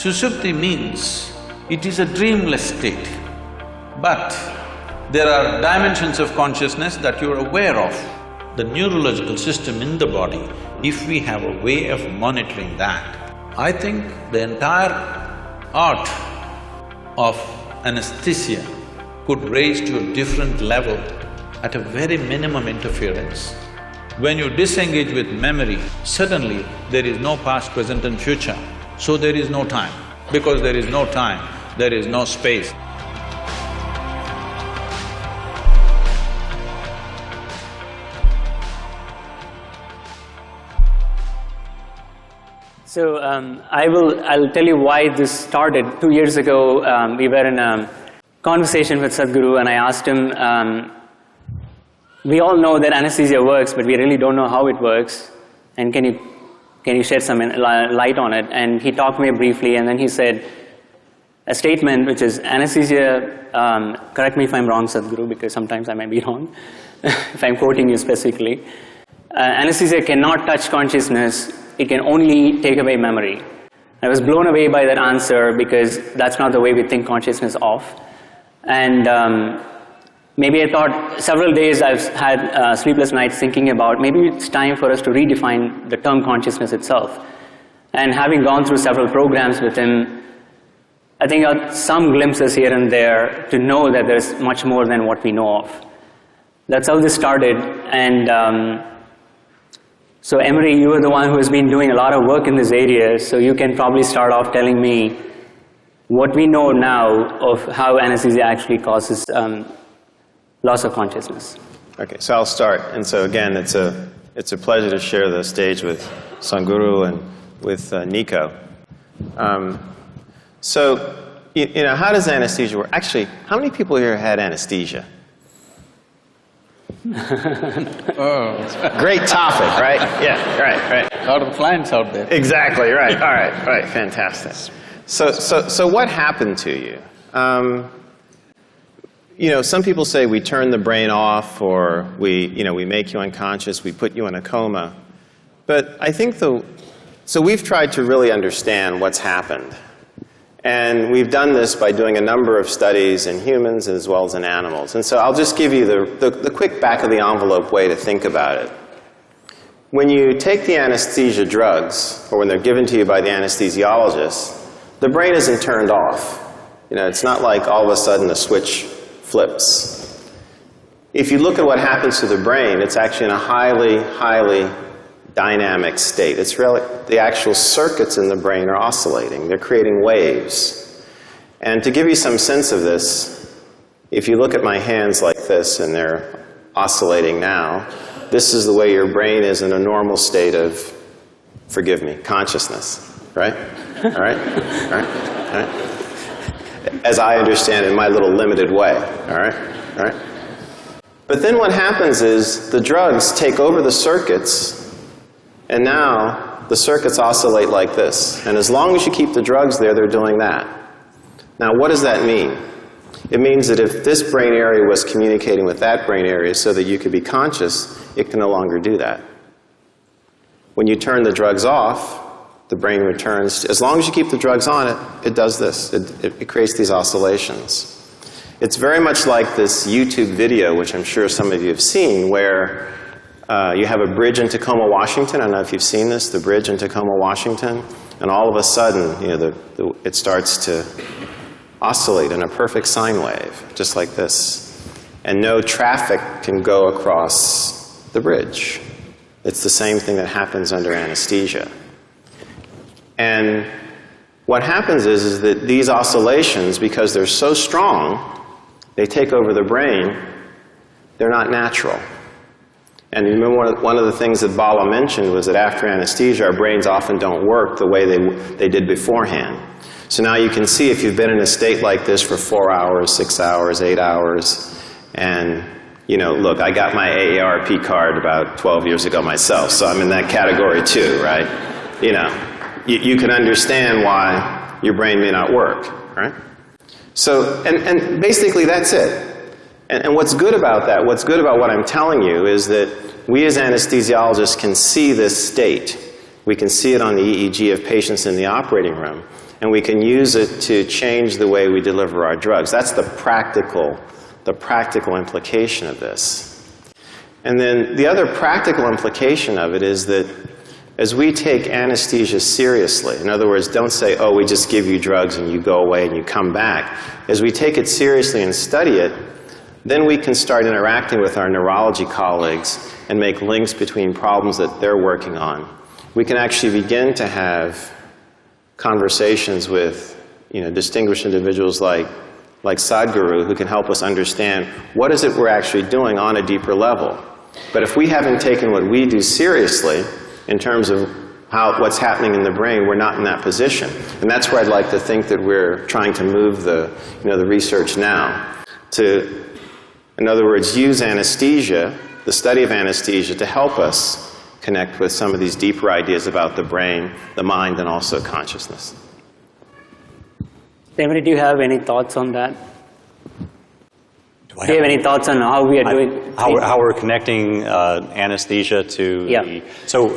Sushupti means it is a dreamless state, but there are dimensions of consciousness that you're aware of. The neurological system in the body, if we have a way of monitoring that, I think the entire art of anesthesia could raise to a different level at a very minimum interference. When you disengage with memory, suddenly there is no past, present and future, so there is no time. Because there is no time, there is no space. So I'll tell you why this started. 2 years ago, we were in a conversation with Sadhguru, and I asked him, we all know that anesthesia works, but we really don't know how it works, and can you shed some light on it? And he talked to me briefly, and then he said a statement which is, anesthesia, correct me if I'm wrong, Sadhguru, because sometimes I might be wrong, if I'm quoting you specifically, anesthesia cannot touch consciousness, it can only take away memory. I was blown away by that answer because that's not the way we think consciousness of. And maybe I thought, several days I've had sleepless nights thinking about maybe it's time for us to redefine the term consciousness itself. And having gone through several programs with him, I think I got some glimpses here and there to know that there's much more than what we know of. That's how this started. And so Emery, you are the one who has been doing a lot of work in this area, so you can probably start off telling me what we know now of how anesthesia actually causes loss of consciousness. Okay, so I'll start. And so again, it's a pleasure to share the stage with Sadhguru and with Nico. So, you know, how does anesthesia work? Actually, how many people here had anesthesia? Oh. Great topic, right? Yeah, right. A lot of clients out there. Exactly, right. All right, fantastic. So what happened to you? You know, some people say we turn the brain off, or we make you unconscious, we put you in a coma. But I think so we've tried to really understand what's happened. And we've done this by doing a number of studies in humans as well as in animals. And so I'll just give you the quick back-of-the-envelope way to think about it. When you take the anesthesia drugs, or when they're given to you by the anesthesiologist, the brain isn't turned off. You know, it's not like all of a sudden a switch flips. If you look at what happens to the brain, it's actually in a highly, highly dynamic state. It's really, the actual circuits in the brain are oscillating. They're creating waves. And to give you some sense of this, if you look at my hands like this, and they're oscillating now, this is the way your brain is in a normal state of, forgive me, consciousness, right? All right? All right? All right? As I understand it in my little limited way, all right? All right? But then what happens is the drugs take over the circuits, and now the circuits oscillate like this. And as long as you keep the drugs there, they're doing that. Now, what does that mean? It means that if this brain area was communicating with that brain area so that you could be conscious, it can no longer do that. When you turn the drugs off, the brain returns. As long as you keep the drugs on, it does this. It creates these oscillations. It's very much like this YouTube video, which I'm sure some of you have seen, where you have a bridge in Tacoma, Washington. I don't know if you've seen this, the bridge in Tacoma, Washington. And all of a sudden, you know, it starts to oscillate in a perfect sine wave, just like this. And no traffic can go across the bridge. It's the same thing that happens under anesthesia. And what happens is that these oscillations, because they're so strong, they take over the brain, they're not natural. And remember, one of the things that Bala mentioned was that after anesthesia, our brains often don't work the way they did beforehand. So now you can see if you've been in a state like this for 4 hours, 6 hours, 8 hours, and, you know, look, I got my AARP card about 12 years ago myself, so I'm in that category too, right? You know, you can understand why your brain may not work, right? So, and basically that's it. And what's good about that, what's good about what I'm telling you is that we as anesthesiologists can see this state. We can see it on the EEG of patients in the operating room. and we can use it to change the way we deliver our drugs. That's the practical implication of this. And then the other practical implication of it is that as we take anesthesia seriously, in other words, don't say, oh, we just give you drugs and you go away and you come back. As we take it seriously and study it, then we can start interacting with our neurology colleagues and make links between problems that they're working on. We can actually begin to have conversations with, distinguished individuals like Sadhguru, who can help us understand what is it we're actually doing on a deeper level. But if we haven't taken what we do seriously in terms of what's happening in the brain, we're not in that position. And that's where I'd like to think that we're trying to move the research now to, in other words, use anesthesia, the study of anesthesia, to help us connect with some of these deeper ideas about the brain, the mind, and also consciousness. Emery, do you have any thoughts on that? Do you have any thoughts on how we are doing? How we're connecting anesthesia to the... So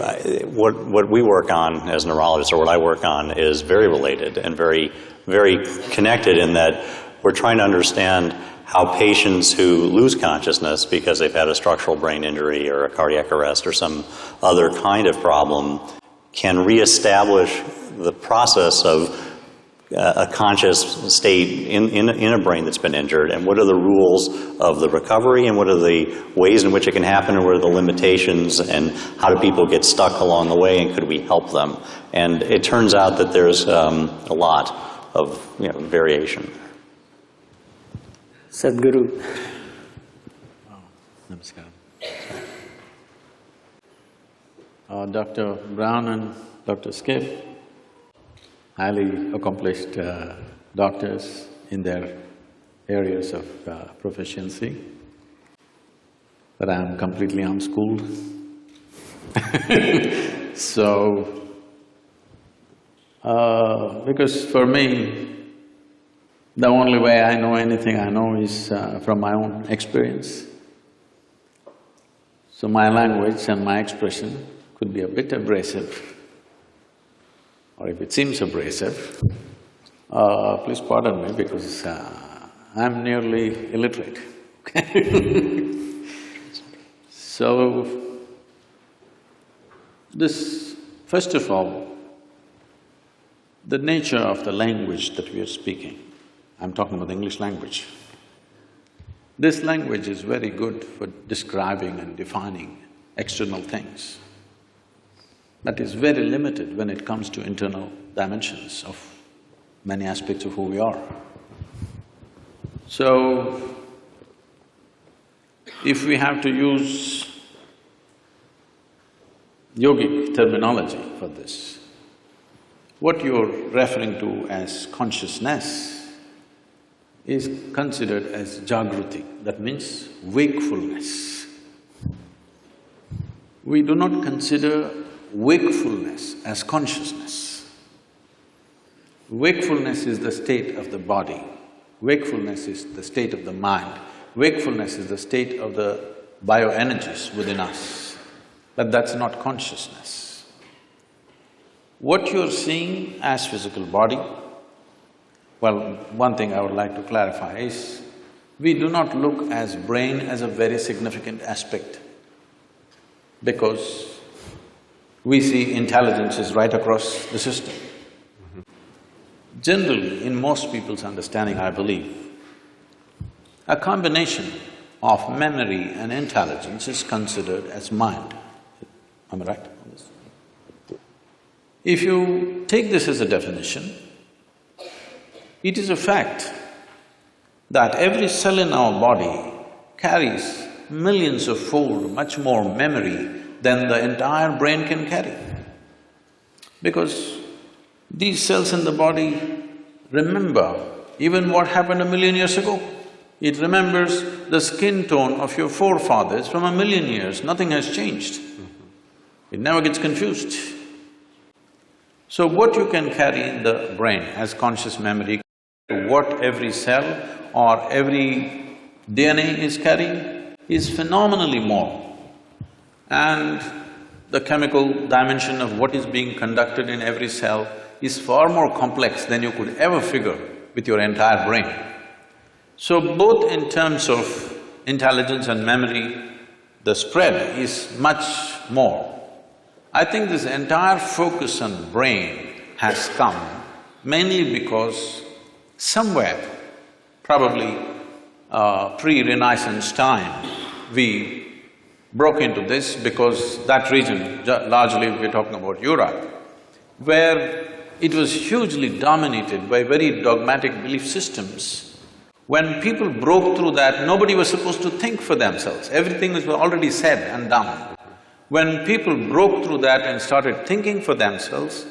what we work on as neurologists, or what I work on, is very related and very, very connected in that we're trying to understand how patients who lose consciousness because they've had a structural brain injury or a cardiac arrest or some other kind of problem can reestablish the process of a conscious state in a brain that's been injured, and what are the rules of the recovery, and what are the ways in which it can happen, and what are the limitations, and how do people get stuck along the way, and could we help them? And it turns out that there's a lot of variation. Sadhguru. Namaskaram. Dr. Brown and Dr. Schiff, highly accomplished doctors in their areas of proficiency, but I'm completely unschooled. So, because for me, the only way I know anything I know is from my own experience. So my language and my expression could be a bit abrasive, or if it seems abrasive, please pardon me because I'm nearly illiterate. So, this, first of all, the nature of the language that we are speaking, I'm talking about the English language. This language is very good for describing and defining external things, but is very limited when it comes to internal dimensions of many aspects of who we are. So, if we have to use yogic terminology for this, what you're referring to as consciousness is considered as jagruti, that means wakefulness. We do not consider wakefulness as consciousness. Wakefulness is the state of the body, wakefulness is the state of the mind, wakefulness is the state of the bioenergies within us, but that's not consciousness. What you're seeing as physical body, well, one thing I would like to clarify is, we do not look as brain as a very significant aspect, because we see intelligence is right across the system. Generally, in most people's understanding, I believe, a combination of memory and intelligence is considered as mind. Am I right on this? If you take this as a definition, it is a fact that every cell in our body carries millions of fold much more memory than the entire brain can carry. Because these cells in the body remember even what happened 1,000,000 years ago. It remembers the skin tone of your forefathers from 1,000,000 years, nothing has changed. It never gets confused. So what you can carry in the brain as conscious memory, what every cell or every DNA is carrying is phenomenally more. And the chemical dimension of what is being conducted in every cell is far more complex than you could ever figure with your entire brain. So both in terms of intelligence and memory, the spread is much more. I think this entire focus on brain has come mainly because somewhere, probably pre-Renaissance time, we broke into this because that region, largely we're talking about Europe, where it was hugely dominated by very dogmatic belief systems. When people broke through that, nobody was supposed to think for themselves, everything was already said and done. When people broke through that and started thinking for themselves,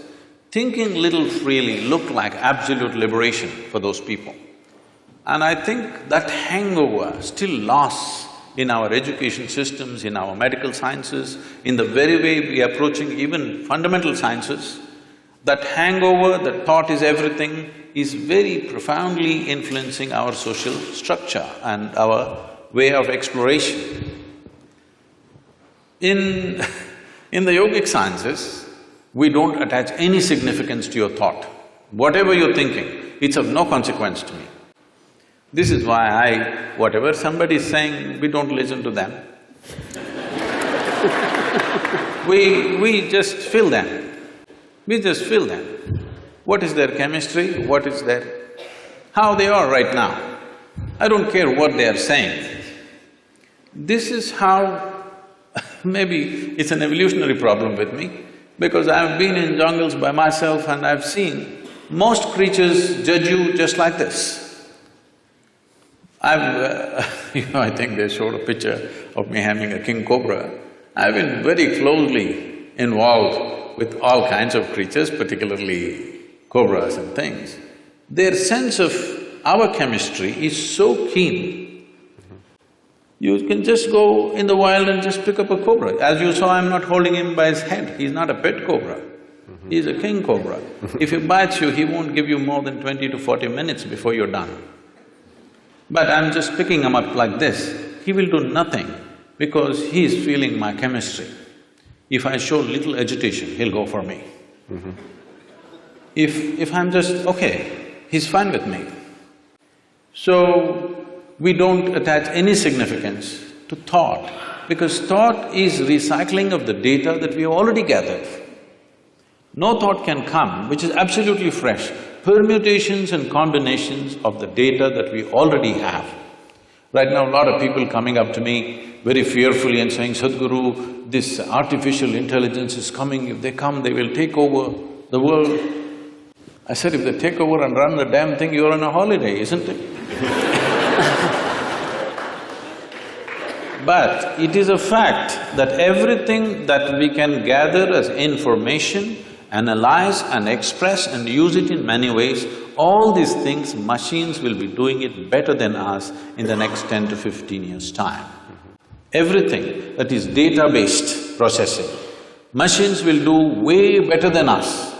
thinking little freely looked like absolute liberation for those people. And I think that hangover still lasts in our education systems, in our medical sciences, in the very way we are approaching even fundamental sciences. That hangover, that thought is everything, is very profoundly influencing our social structure and our way of exploration. In the yogic sciences, we don't attach any significance to your thought. Whatever you're thinking, it's of no consequence to me. This is why whatever somebody is saying, we don't listen to them. We just feel them. We just feel them. What is their chemistry, what is their… how they are right now. I don't care what they are saying. This is how… maybe it's an evolutionary problem with me, because I've been in jungles by myself and I've seen most creatures judge you just like this. I think they showed a picture of me having a king cobra. I've been very closely involved with all kinds of creatures, particularly cobras and things. Their sense of our chemistry is so keen. You can just go in the wild and just pick up a cobra. As you saw, I'm not holding him by his head, he's not a pet cobra. He's a king cobra. If he bites you, he won't give you more than 20 to 40 minutes before you're done. But I'm just picking him up like this, he will do nothing because he's feeling my chemistry. If I show little agitation, he'll go for me. If I'm just, okay, he's fine with me. So, we don't attach any significance to thought, because thought is recycling of the data that we have already gathered. No thought can come which is absolutely fresh, permutations and combinations of the data that we already have. Right now, a lot of people coming up to me very fearfully and saying, Sadhguru, this artificial intelligence is coming, if they come, they will take over the world. I said, if they take over and run the damn thing, you're on a holiday, isn't it? But it is a fact that everything that we can gather as information, analyze and express and use it in many ways, all these things, machines will be doing it better than us in the next 10 to 15 years' time. Everything that is data-based processing, machines will do way better than us.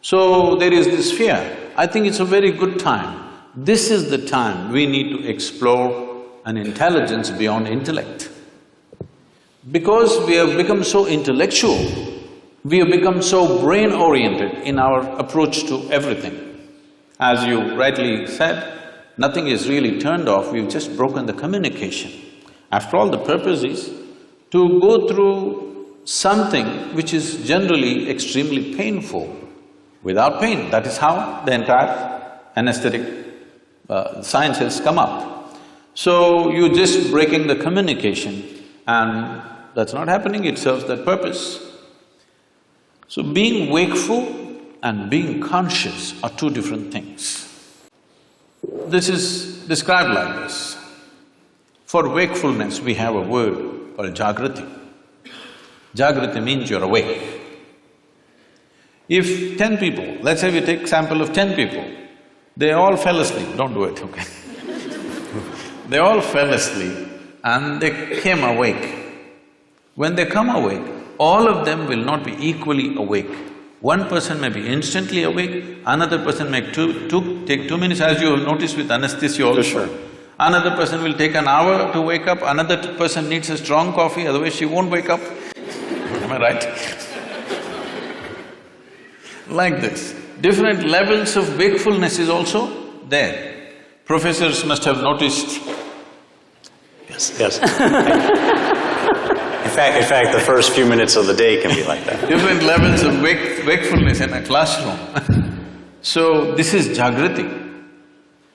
So there is this fear. I think it's a very good time. This is the time we need to explore an intelligence beyond intellect. Because we have become so intellectual, we have become so brain-oriented in our approach to everything. As you rightly said, nothing is really turned off, we've just broken the communication. After all, the purpose is to go through something which is generally extremely painful without pain. That is how the entire anesthetic science has come up. So, you're just breaking the communication and that's not happening, it serves that purpose. So, being wakeful and being conscious are two different things. This is described like this. For wakefulness, we have a word called Jagrati. Jagrati means you're awake. If 10 people, let's say we take sample of 10 people, they all fell asleep, don't do it, okay? They all fell asleep and they came awake. When they come awake, all of them will not be equally awake. One person may be instantly awake, another person may take 2 minutes, as you have noticed with anesthesia also. Sure. Another person will take an hour to wake up, another person needs a strong coffee, otherwise she won't wake up. Am I right? Like this. different levels of wakefulness is also there. Professors must have noticed. Yes. In fact, the first few minutes of the day can be like that. Different levels of wakefulness in a classroom. So this is Jagrati.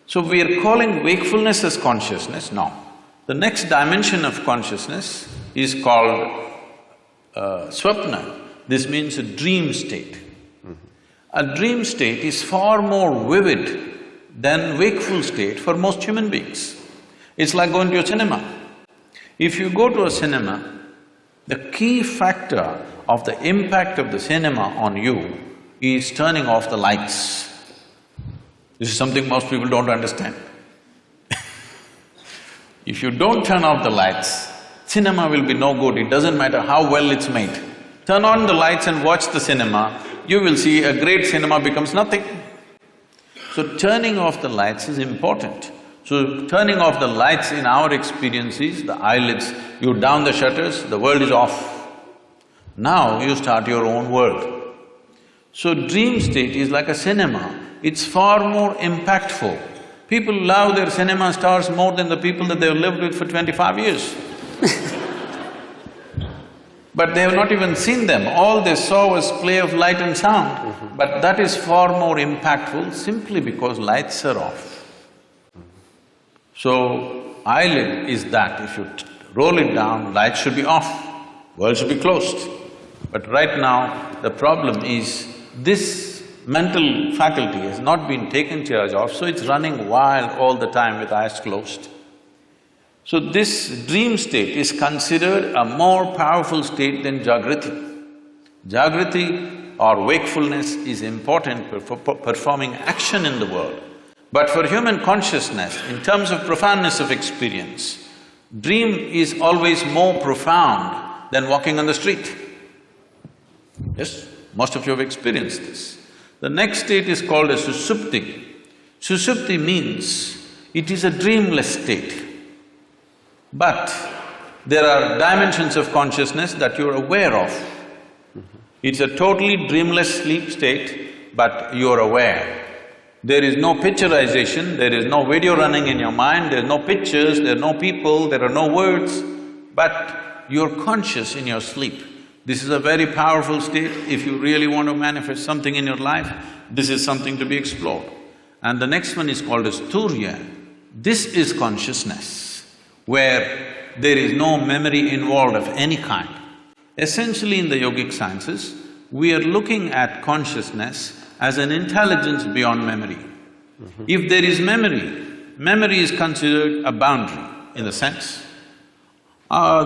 So we are calling wakefulness as consciousness now. The next dimension of consciousness is called Swapna. This means a dream state. A dream state is far more vivid than wakeful state for most human beings. It's like going to a cinema. If you go to a cinema, the key factor of the impact of the cinema on you is turning off the lights. This is something most people don't understand. If you don't turn off the lights, cinema will be no good, it doesn't matter how well it's made. Turn on the lights and watch the cinema, you will see a great cinema becomes nothing. So turning off the lights is important. So turning off the lights in our experience is the eyelids, you down the shutters, the world is off. Now you start your own world. So dream state is like a cinema, it's far more impactful. People love their cinema stars more than the people that they've lived with for 25 years. But they have not even seen them, all they saw was play of light and sound. But that is far more impactful simply because lights are off. So, eyelid is that, if you roll it down, light should be off, world should be closed. But right now, the problem is this mental faculty has not been taken charge of, so it's running wild all the time with eyes closed. So this dream state is considered a more powerful state than Jagrati. Jagrati or wakefulness is important for performing action in the world. But for human consciousness, in terms of profoundness of experience, dream is always more profound than walking on the street. Yes, most of you have experienced this. The next state is called as Susupti. Susupti means it is a dreamless state. But there are dimensions of consciousness that you're aware of. It's a totally dreamless sleep state, but you're aware. There is no picturization, there is no video running in your mind, there are no pictures, there are no people, there are no words, but you're conscious in your sleep. This is a very powerful state. If you really want to manifest something in your life, this is something to be explored. And the next one is called as Turya. This is consciousness, where there is no memory involved of any kind. Essentially in the yogic sciences, we are looking at consciousness as an intelligence beyond memory. If there is memory, memory is considered a boundary in the sense,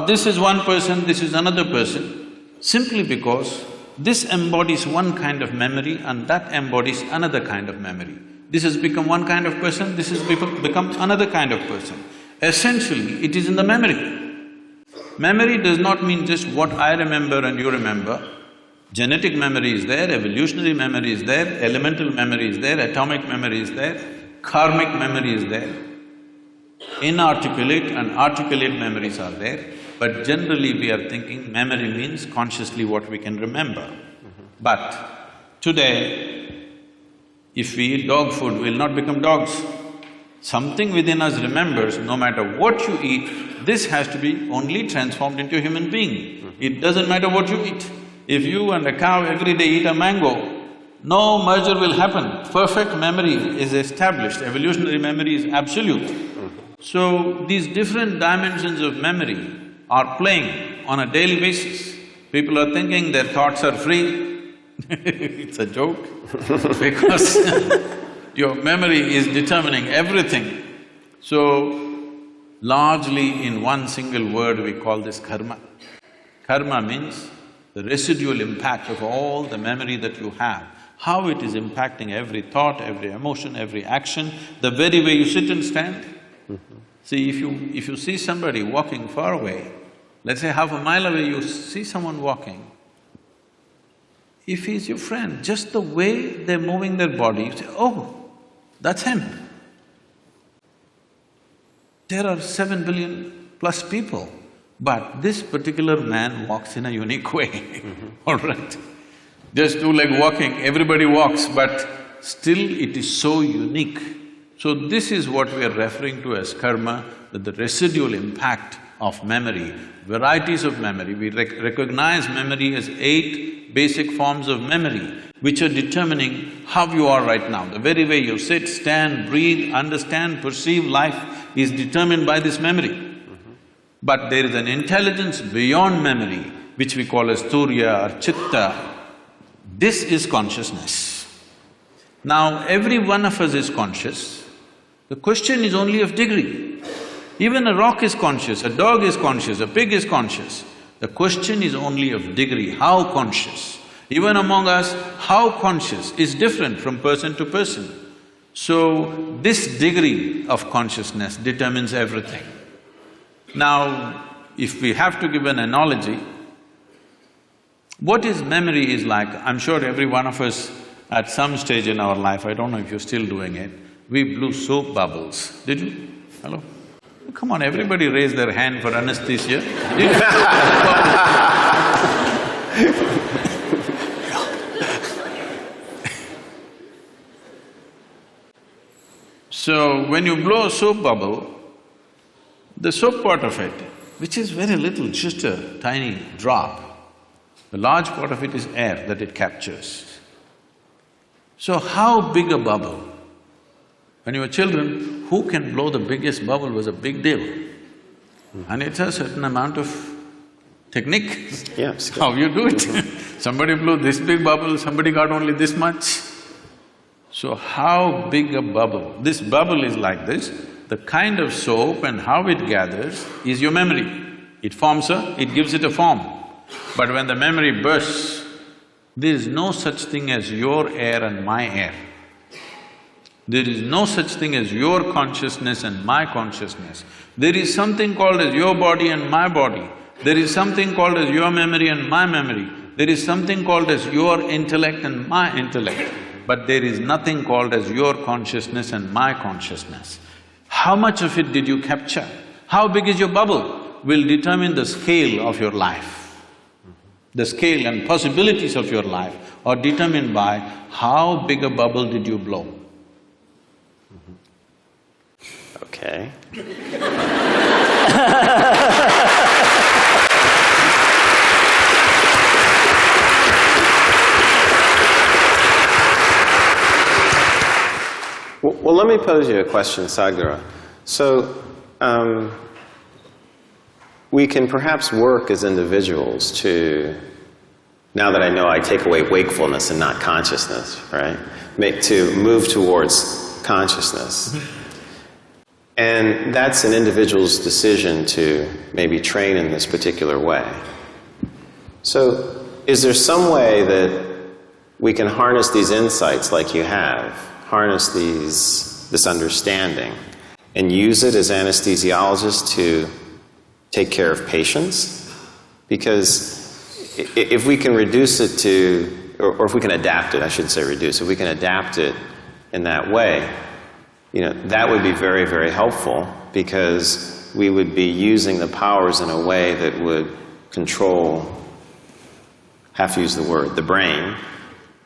this is one person, this is another person, simply because this embodies one kind of memory and that embodies another kind of memory. This has become one kind of person, this has become another kind of person. Essentially, it is in the memory. Memory does not mean just what I remember and you remember. Genetic memory is there, evolutionary memory is there, elemental memory is there, atomic memory is there, karmic memory is there. Inarticulate and articulate memories are there, but generally we are thinking memory means consciously what we can remember. But today, if we eat dog food, we'll not become dogs. Something within us remembers, no matter what you eat, this has to be only transformed into a human being. It doesn't matter what you eat. If you and a cow every day eat a mango, no merger will happen. Perfect memory is established, evolutionary memory is absolute. So, these different dimensions of memory are playing on a daily basis. People are thinking their thoughts are free. It's a joke because your memory is determining everything. So, largely in one single word we call this karma. Karma means the residual impact of all the memory that you have, how it is impacting every thought, every emotion, every action, the very way you sit and stand. See, if you see somebody walking far away, let's say half a mile away you see someone walking, if he's your friend, just the way they're moving their body, you say, oh, that's him. There are 7 billion plus people, but this particular man walks in a unique way, all right? just two-leg walking, everybody walks, but still it is so unique. So this is what we are referring to as karma, that the residual impact of memory, varieties of memory. We recognize memory as 8 basic forms of memory, which are determining how you are right now. The very way you sit, stand, breathe, understand, perceive life is determined by this memory. But there is an intelligence beyond memory, which we call as Turiya or Chitta. This is consciousness. Now, every one of us is conscious. The question is only of degree. Even a rock is conscious, a dog is conscious, a pig is conscious. The question is only of degree, how conscious. Even among us, how conscious is different from person to person. So, this degree of consciousness determines everything. Now, if we have to give an analogy, what is memory is like, I'm sure every one of us at some stage in our life, I don't know if you're still doing it, we blew soap bubbles. Did you? Hello? Come on, everybody raise their hand for anesthesia. So, when you blow a soap bubble, the soap part of it, which is very little, just a tiny drop, the large part of it is air that it captures. So how big a bubble? When you were children, who can blow the biggest bubble was a big deal. And it's a certain amount of technique. Yeah, how you do it. Somebody blew this big bubble, somebody got only this much. So how big a bubble? This bubble is like this, the kind of soap and how it gathers is your memory. It forms it gives it a form. But when the memory bursts, there is no such thing as your air and my air. There is no such thing as your consciousness and my consciousness. There is something called as your body and my body. There is something called as your memory and my memory. There is something called as your intellect and my intellect. But there is nothing called as your consciousness and my consciousness. How much of it did you capture? How big is your bubble will determine the scale of your life. The scale and possibilities of your life are determined by how big a bubble did you blow. Okay. Well, let me pose you a question, Sadhguru. So, we can perhaps work as individuals to, now that I know I take away wakefulness and not consciousness, right? To move towards consciousness. And that's an individual's decision to maybe train in this particular way. So, is there some way that we can harness these insights like you have, harness this understanding, and use it as anesthesiologists to take care of patients? Because if we can reduce it to, or if we can adapt it, I shouldn't say reduce, if we can adapt it in that way, you know, that would be very, very helpful, because we would be using the powers in a way that would control, have to use the word, the brain,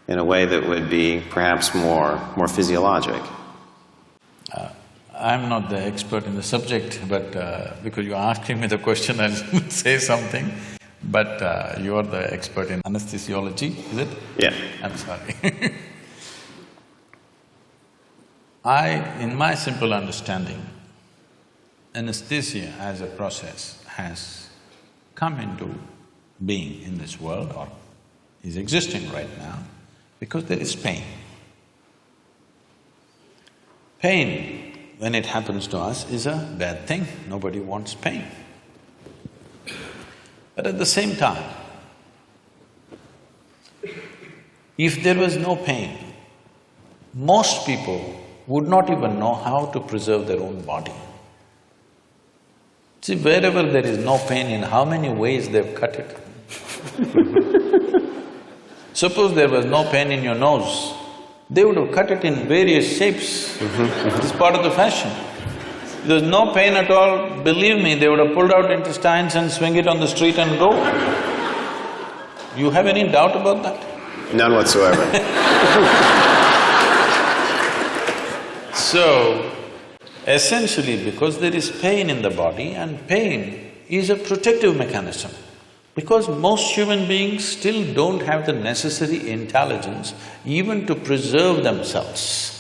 in a way that would be perhaps more physiologic. I'm not the expert in the subject, but because you're asking me the question, I'll say something. But you are the expert in anesthesiology, is it? Yeah. I'm sorry. in my simple understanding, anesthesia as a process has come into being in this world, or is existing right now, because there is pain. Pain, when it happens to us, is a bad thing. Nobody wants pain. But at the same time, if there was no pain, most people would not even know how to preserve their own body. See, wherever there is no pain, in how many ways they've cut it. Suppose there was no pain in your nose, they would have cut it in various shapes. It's part of the fashion. If there's no pain at all, believe me, they would have pulled out intestines and swing it on the street and go. You have any doubt about that? None whatsoever. So, essentially because there is pain in the body, and pain is a protective mechanism. Because most human beings still don't have the necessary intelligence even to preserve themselves.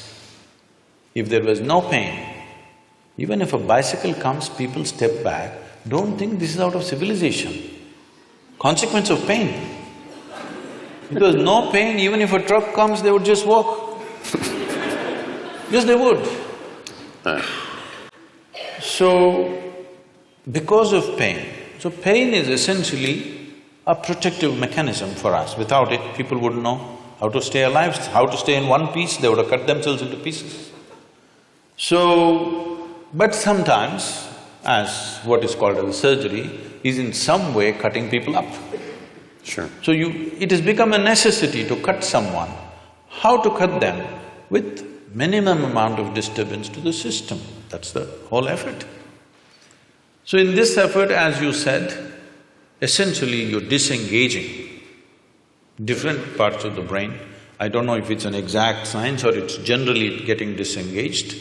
If there was no pain, even if a bicycle comes, people step back, don't think this is out of civilization. Consequence of pain. If there was no pain, even if a truck comes, they would just walk. Yes, they would. So, because of pain, so pain is essentially a protective mechanism for us. Without it, people wouldn't know how to stay alive, how to stay in one piece, they would have cut themselves into pieces. So, but sometimes, as what is called as a surgery, is in some way cutting people up. Sure. So it has become a necessity to cut someone. How to cut them? With minimum amount of disturbance to the system. That's the whole effort. So in this effort, as you said, essentially you're disengaging different parts of the brain. I don't know if it's an exact science or it's generally getting disengaged.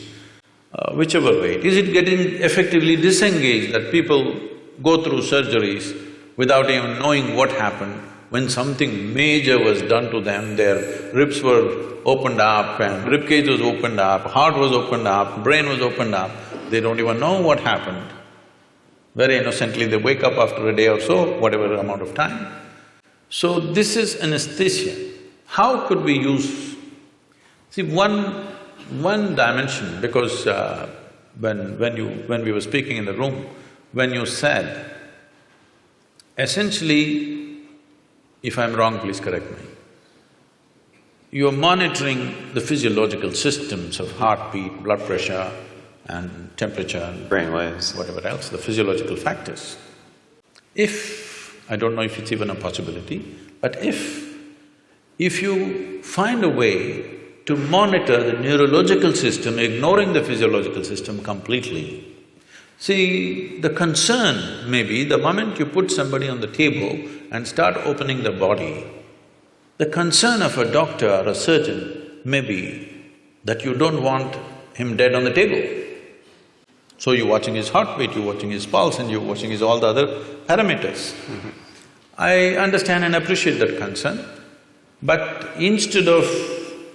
Whichever way, is it getting effectively disengaged that people go through surgeries without even knowing what happened? When something major was done to them, their ribs were opened up and ribcage was opened up, heart was opened up, brain was opened up, they don't even know what happened. Very innocently, they wake up after a day or so, whatever amount of time. So this is anesthesia. How could we use… See, one dimension, because when we were speaking in the room, when you said, essentially, if I'm wrong, please correct me, you're monitoring the physiological systems of heartbeat, blood pressure and temperature and brain waves, whatever else, the physiological factors. If… I don't know if it's even a possibility, but if you find a way to monitor the neurological system, ignoring the physiological system completely. See, the concern may be the moment you put somebody on the table and start opening the body, the concern of a doctor or a surgeon may be that you don't want him dead on the table. So you're watching his heartbeat, you're watching his pulse and you're watching his all the other parameters. I understand and appreciate that concern, but instead of…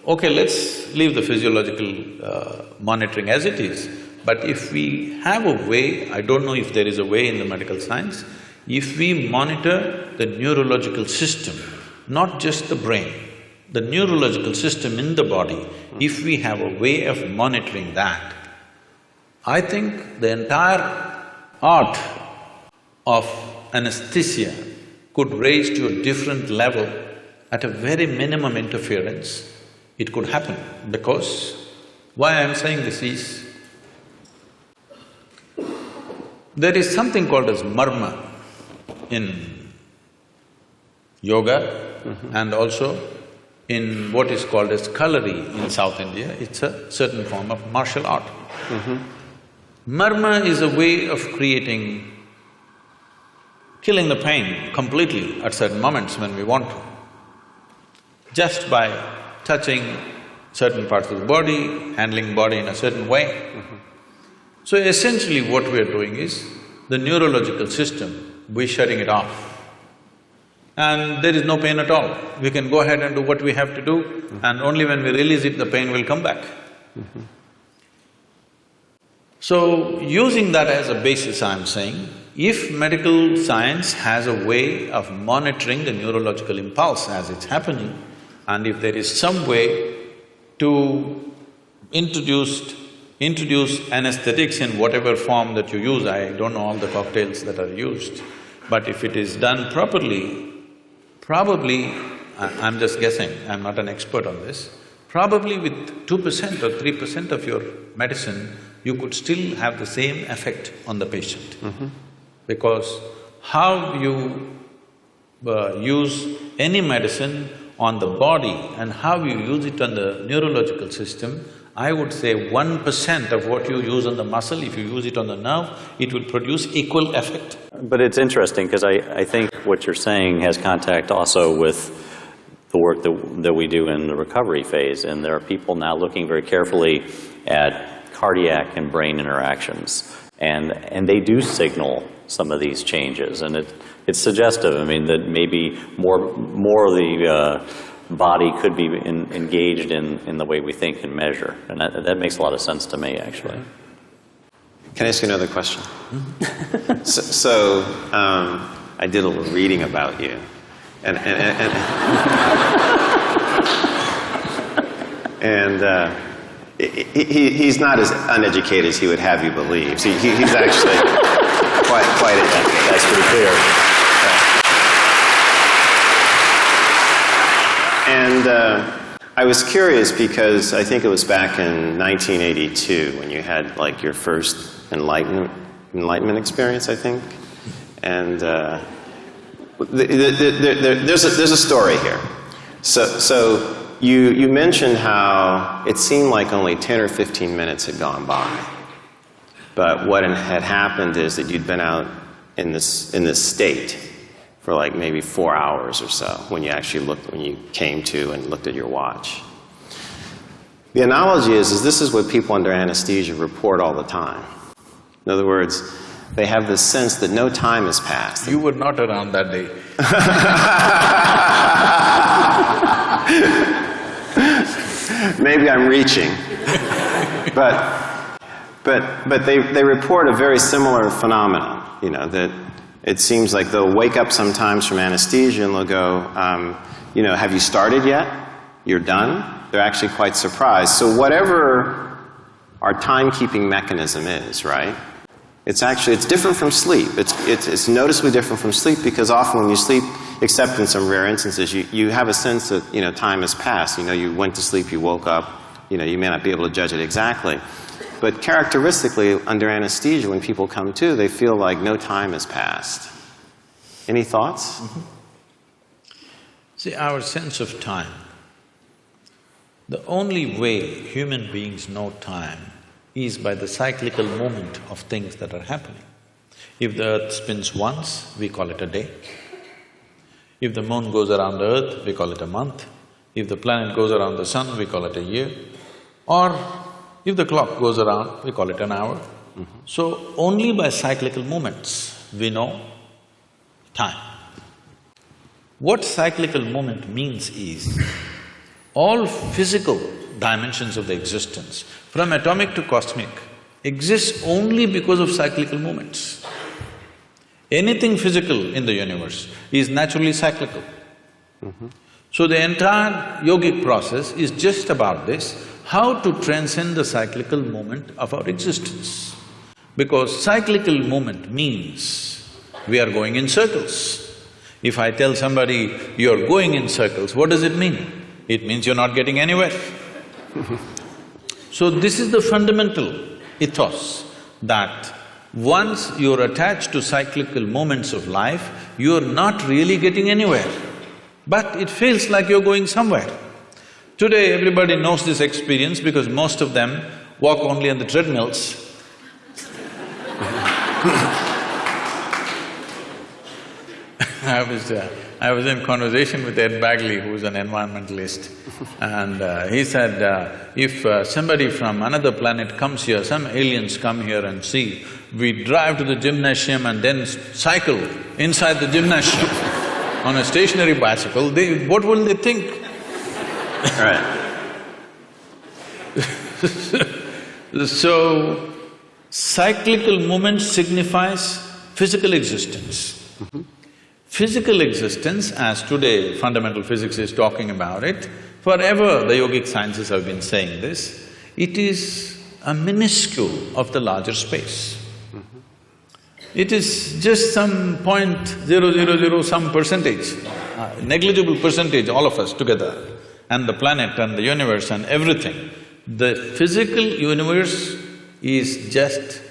okay, let's leave the physiological monitoring as it is, but if we have a way, I don't know if there is a way in the medical science, if we monitor the neurological system, not just the brain, the neurological system in the body, if we have a way of monitoring that, I think the entire art of anesthesia could raise to a different level at a very minimum interference. It could happen, because why I'm saying this is, there is something called as marma in yoga and also in what is called as kalari in South India. It's a certain form of martial art. Marma is a way of killing the pain completely at certain moments when we want to, just by touching certain parts of the body, handling body in a certain way. So essentially what we are doing is, the neurological system, we're shutting it off. And there is no pain at all. We can go ahead and do what we have to do, and only when we release it, the pain will come back. So, using that as a basis, I'm saying, if medical science has a way of monitoring the neurological impulse as it's happening, and if there is some way to introduce anesthetics in whatever form that you use, I don't know all the cocktails that are used, but if it is done properly, probably, I'm just guessing, I'm not an expert on this, probably with 2% or 3% of your medicine, you could still have the same effect on the patient. Because how you use any medicine on the body and how you use it on the neurological system, I would say 1% of what you use on the muscle, if you use it on the nerve, it will produce equal effect. But it's interesting, because I think what you're saying has contact also with the work that we do in the recovery phase, and there are people now looking very carefully at cardiac and brain interactions, and they do signal some of these changes, and it's suggestive. I mean, that maybe more of the body could be engaged in the way we think and measure, and that makes a lot of sense to me, actually. Can I ask you another question? So I did a little reading about you, and he's not as uneducated as he would have you believe. So he's actually quite educated. That's pretty clear. And I was curious because I think it was back in 1982 when you had like your first enlightenment experience, I think. And there's a story here. So you mentioned how it seemed like only 10 or 15 minutes had gone by. But what had happened is that you'd been out in this state for like maybe 4 hours or so when you came to and looked at your watch. The analogy is this is what people under anesthesia report all the time. In other words, they have this sense that no time has passed. You were not around that day. Maybe I'm reaching. But they report a very similar phenomenon, you know, that it seems like they'll wake up sometimes from anesthesia and they'll go, you know, have you started yet? You're done? They're actually quite surprised. So whatever our timekeeping mechanism is, right? It's different from sleep. It's noticeably different from sleep because often when you sleep, except in some rare instances, you have a sense that, you know, time has passed. You know, you went to sleep, you woke up, you know, you may not be able to judge it exactly. But characteristically, under anesthesia, when people come to, they feel like no time has passed. Any thoughts? Mm-hmm. See, our sense of time, the only way human beings know time is by the cyclical movement of things that are happening. If the earth spins once, we call it a day. If the moon goes around the earth, we call it a month. If the planet goes around the sun, we call it a year. Or if the clock goes around, we call it an hour. Mm-hmm. So only by cyclical movements we know time. What cyclical movement means is, all physical dimensions of the existence, from atomic to cosmic, exists only because of cyclical movements. Anything physical in the universe is naturally cyclical. Mm-hmm. So the entire yogic process is just about this, how to transcend the cyclical movement of our existence. Because cyclical movement means we are going in circles. If I tell somebody, you're going in circles, what does it mean? It means you're not getting anywhere. So this is the fundamental ethos, that once you're attached to cyclical moments of life, you're not really getting anywhere, but it feels like you're going somewhere. Today, everybody knows this experience because most of them walk only on the treadmills. I was in conversation with Ed Bagley, who's an environmentalist, and he said, if somebody from another planet comes here, some aliens come here and see, we drive to the gymnasium and then cycle inside the gymnasium on a stationary bicycle, what will they think? Right. So, cyclical movement signifies physical existence. Mm-hmm. Physical existence, as today fundamental physics is talking about it, forever the yogic sciences have been saying this, it is a minuscule of the larger space. Mm-hmm. It is just some 0.000 some percentage, negligible percentage, all of us together, and the planet and the universe and everything. The physical universe is just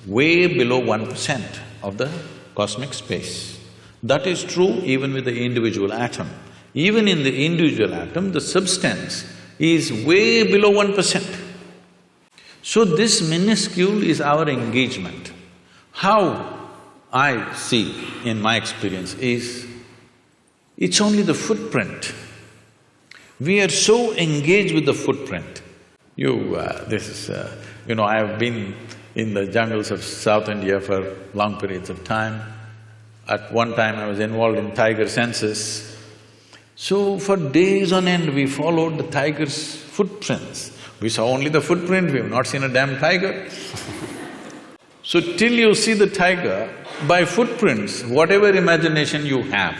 way below 1% of the cosmic space. That is true even with the individual atom. Even in the individual atom, the substance is way below 1%. So this minuscule is our engagement. How I see in my experience is, it's only the footprint We are so engaged with the footprint. I have been in the jungles of South India for long periods of time. At one time I was involved in tiger census. So for days on end we followed the tiger's footprints. We saw only the footprint, we have not seen a damn tiger. So till you see the tiger, by footprints, whatever imagination you have,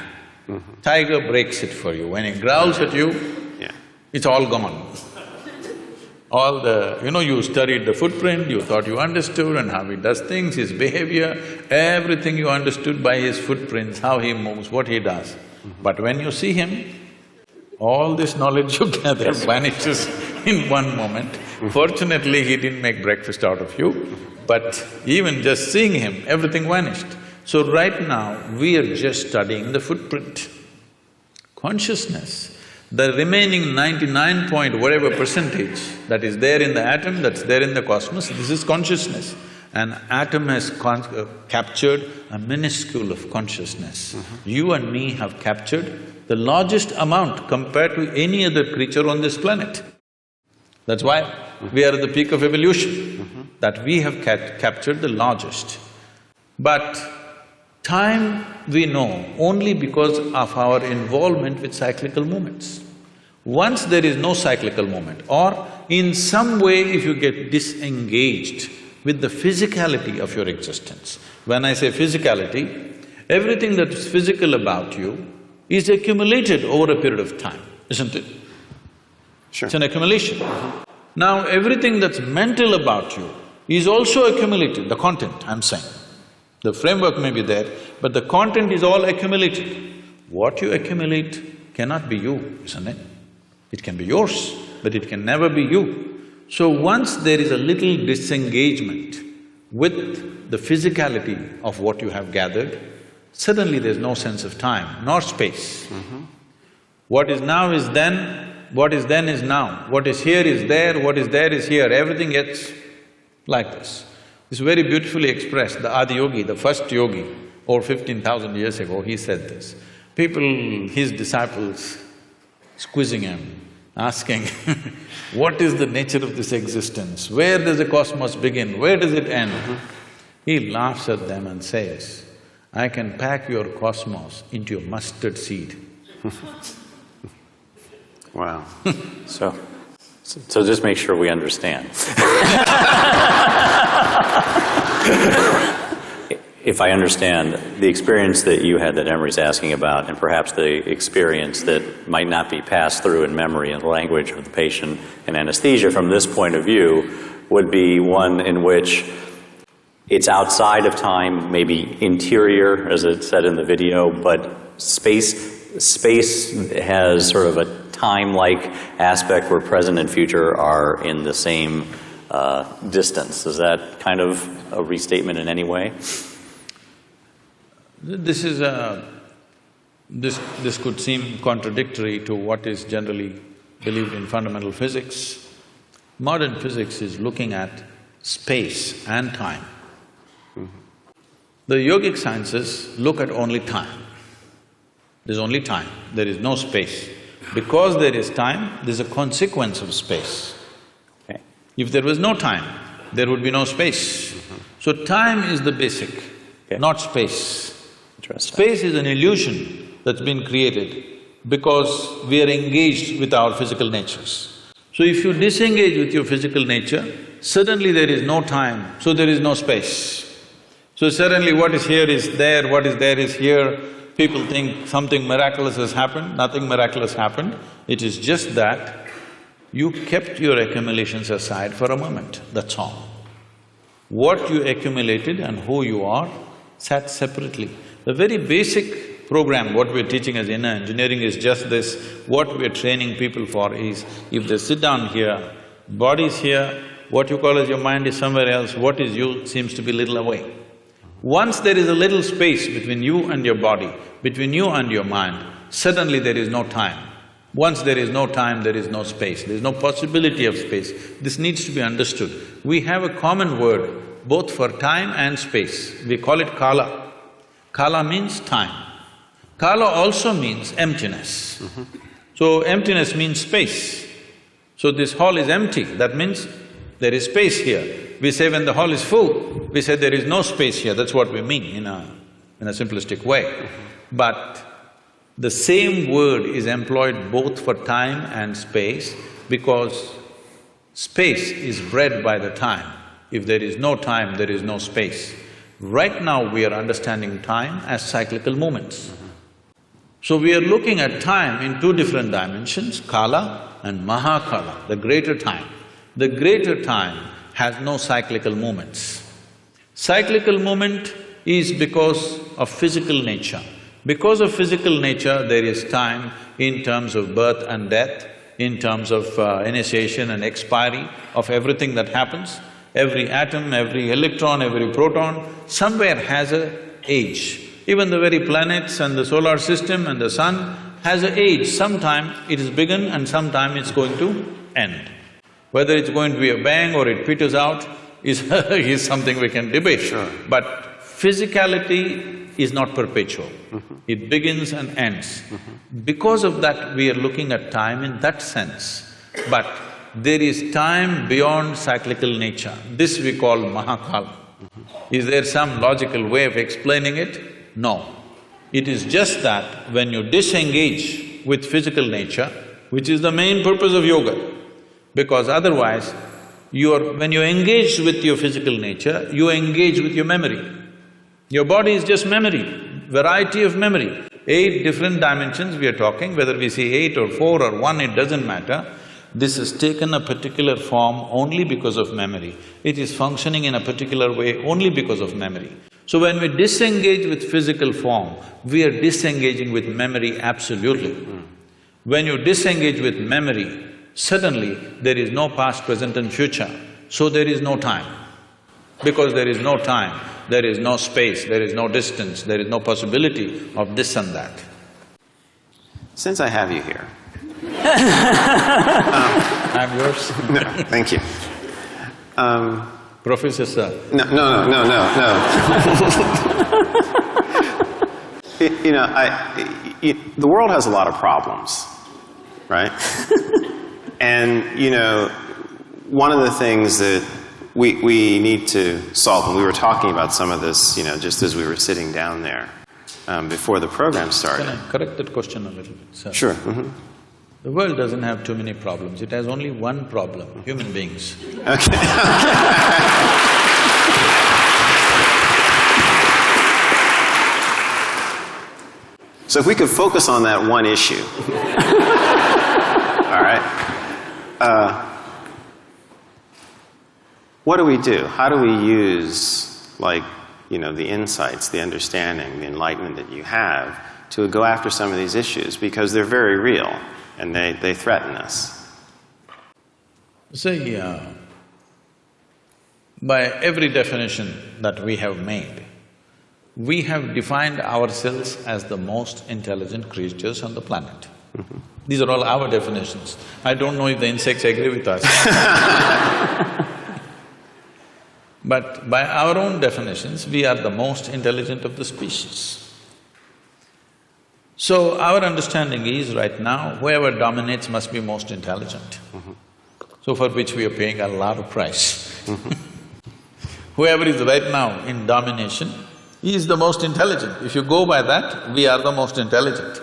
tiger breaks it for you. When he growls at you, it's all gone. All the… you studied the footprint, you thought you understood and how he does things, his behavior, everything you understood by his footprints, how he moves, what he does. But when you see him, all this knowledge you gather vanishes in one moment. Fortunately, he didn't make breakfast out of you, but even just seeing him, everything vanished. So right now, we are just studying the footprint. Consciousness, the remaining 99 point whatever percentage that is there in the atom, that's there in the cosmos, this is consciousness. An atom has captured a minuscule of consciousness. You and me have captured the largest amount compared to any other creature on this planet. That's why we are at the peak of evolution, that we have captured the largest. But time we know only because of our involvement with cyclical movements. Once there is no cyclical movement, or in some way if you get disengaged with the physicality of your existence. When I say physicality, everything that is physical about you is accumulated over a period of time, isn't it? Sure. It's an accumulation. Now everything that's mental about you is also accumulated, the content, I'm saying. The framework may be there, but the content is all accumulated. What you accumulate cannot be you, isn't it? It can be yours, but it can never be you. So once there is a little disengagement with the physicality of what you have gathered, suddenly there's no sense of time nor space. What is now is then, what is then is now, what is here is there, what is there is here, everything gets like this. It's very beautifully expressed. The Adi Yogi, the first yogi, over 15,000 years ago, he said this. People, his disciples, squeezing him, asking, what is the nature of this existence? Where does the cosmos begin? Where does it end? He laughs at them and says, I can pack your cosmos into a mustard seed. Wow. So just make sure we understand. If I understand, the experience that you had that Emery's asking about, and perhaps the experience that might not be passed through in memory and language of the patient in anesthesia from this point of view, would be one in which it's outside of time, maybe interior, as it said in the video, but space has sort of a time-like aspect where present and future are in the same distance. Is that kind of a restatement in any way? This is this could seem contradictory to what is generally believed in fundamental physics. Modern physics is looking at space and time. The yogic sciences look at only time. There's only time, there is no space. Because there is time, there's a consequence of space. Okay. If there was no time, there would be no space. So time is the basic, not space. Space is an illusion that's been created because we are engaged with our physical natures. So if you disengage with your physical nature, suddenly there is no time, so there is no space. So suddenly what is here is there, what is there is here. People think something miraculous has happened, nothing miraculous happened. It is just that you kept your accumulations aside for a moment, that's all. What you accumulated and who you are sat separately. The very basic program, what we're teaching as inner engineering is just this. What we're training people for is, if they sit down here, body's here, what you call as your mind is somewhere else, what is you seems to be little away. Once there is a little space between you and your body, between you and your mind, suddenly there is no time. Once there is no time, there is no space, there is no possibility of space. This needs to be understood. We have a common word both for time and space. We call it kala. Kala means time. Kala also means emptiness. So emptiness means space. So this hall is empty, that means there is space here. We say when the hall is full, we say there is no space here, that's what we mean in a simplistic way. But the same word is employed both for time and space because space is bred by the time. If there is no time, there is no space. Right now we are understanding time as cyclical movements. So we are looking at time in two different dimensions, kala and mahakala, the greater time. The greater time has no cyclical movements. Cyclical movement is because of physical nature. Because of physical nature, there is time in terms of birth and death, in terms of initiation and expiry of everything that happens. Every atom, every electron, every proton, somewhere has an age. Even the very planets and the solar system and the sun has an age. Sometime it is begun and sometime it's going to end. Whether it's going to be a bang or it peters out is is something we can debate. Sure. But physicality is not perpetual. It begins and ends. Because of that, we are looking at time in that sense. But there is time beyond cyclical nature. This we call mahakala. Is there some logical way of explaining it? No. It is just that when you disengage with physical nature, which is the main purpose of yoga, because otherwise, when you engage with your physical nature, you engage with your memory. Your body is just memory, variety of memory. 8 different dimensions we are talking, whether we see 8 or 4 or 1, it doesn't matter. This has taken a particular form only because of memory. It is functioning in a particular way only because of memory. So when we disengage with physical form, we are disengaging with memory absolutely. When you disengage with memory, suddenly there is no past, present and future, so there is no time. Because there is no time, there is no space, there is no distance, there is no possibility of this and that. Since I have you here… I'm yours. No, thank you. Professor Sir. No. The world has a lot of problems, right? And, one of the things that we need to solve, and we were talking about some of this, just as we were sitting down there before the program started. Can I correct that question a little bit, sir? Sure. The world doesn't have too many problems, it has only one problem, human beings. Okay. So if we could focus on that one issue. All right. What do we do? How do we use, the insights, the understanding, the enlightenment that you have to go after some of these issues? Because they're very real and they threaten us. See, by every definition that we have made, we have defined ourselves as the most intelligent creatures on the planet. These are all our definitions. I don't know if the insects agree with us. But by our own definitions, we are the most intelligent of the species. So our understanding is right now, whoever dominates must be most intelligent. So for which we are paying a lot of price. Whoever is right now in domination, he is the most intelligent. If you go by that, we are the most intelligent.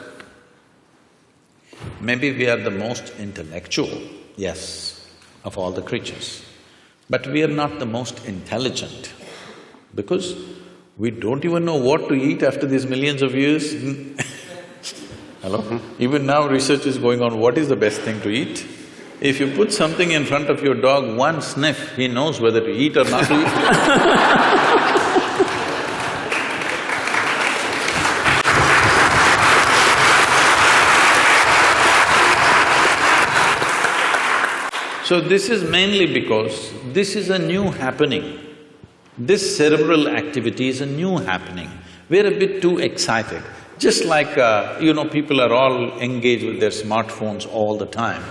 Maybe we are the most intellectual, yes, of all the creatures. But we are not the most intelligent, because we don't even know what to eat after these millions of years. Hello? Even now research is going on, what is the best thing to eat? If you put something in front of your dog, one sniff, he knows whether to eat or not to eat. So this is mainly because this is a new happening. This cerebral activity is a new happening. We're a bit too excited. Just like, people are all engaged with their smartphones all the time.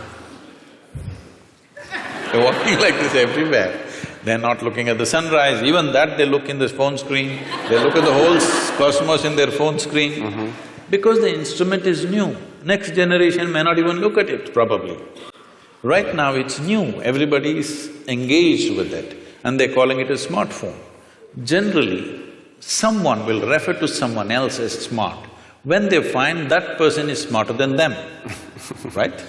They're walking like this everywhere. They're not looking at the sunrise, even that they look in the phone screen. They look at the whole cosmos in their phone screen. Because the instrument is new. Next generation may not even look at it, probably. Right now it's new, everybody is engaged with it and they're calling it a smartphone. Generally, someone will refer to someone else as smart when they find that person is smarter than them, right?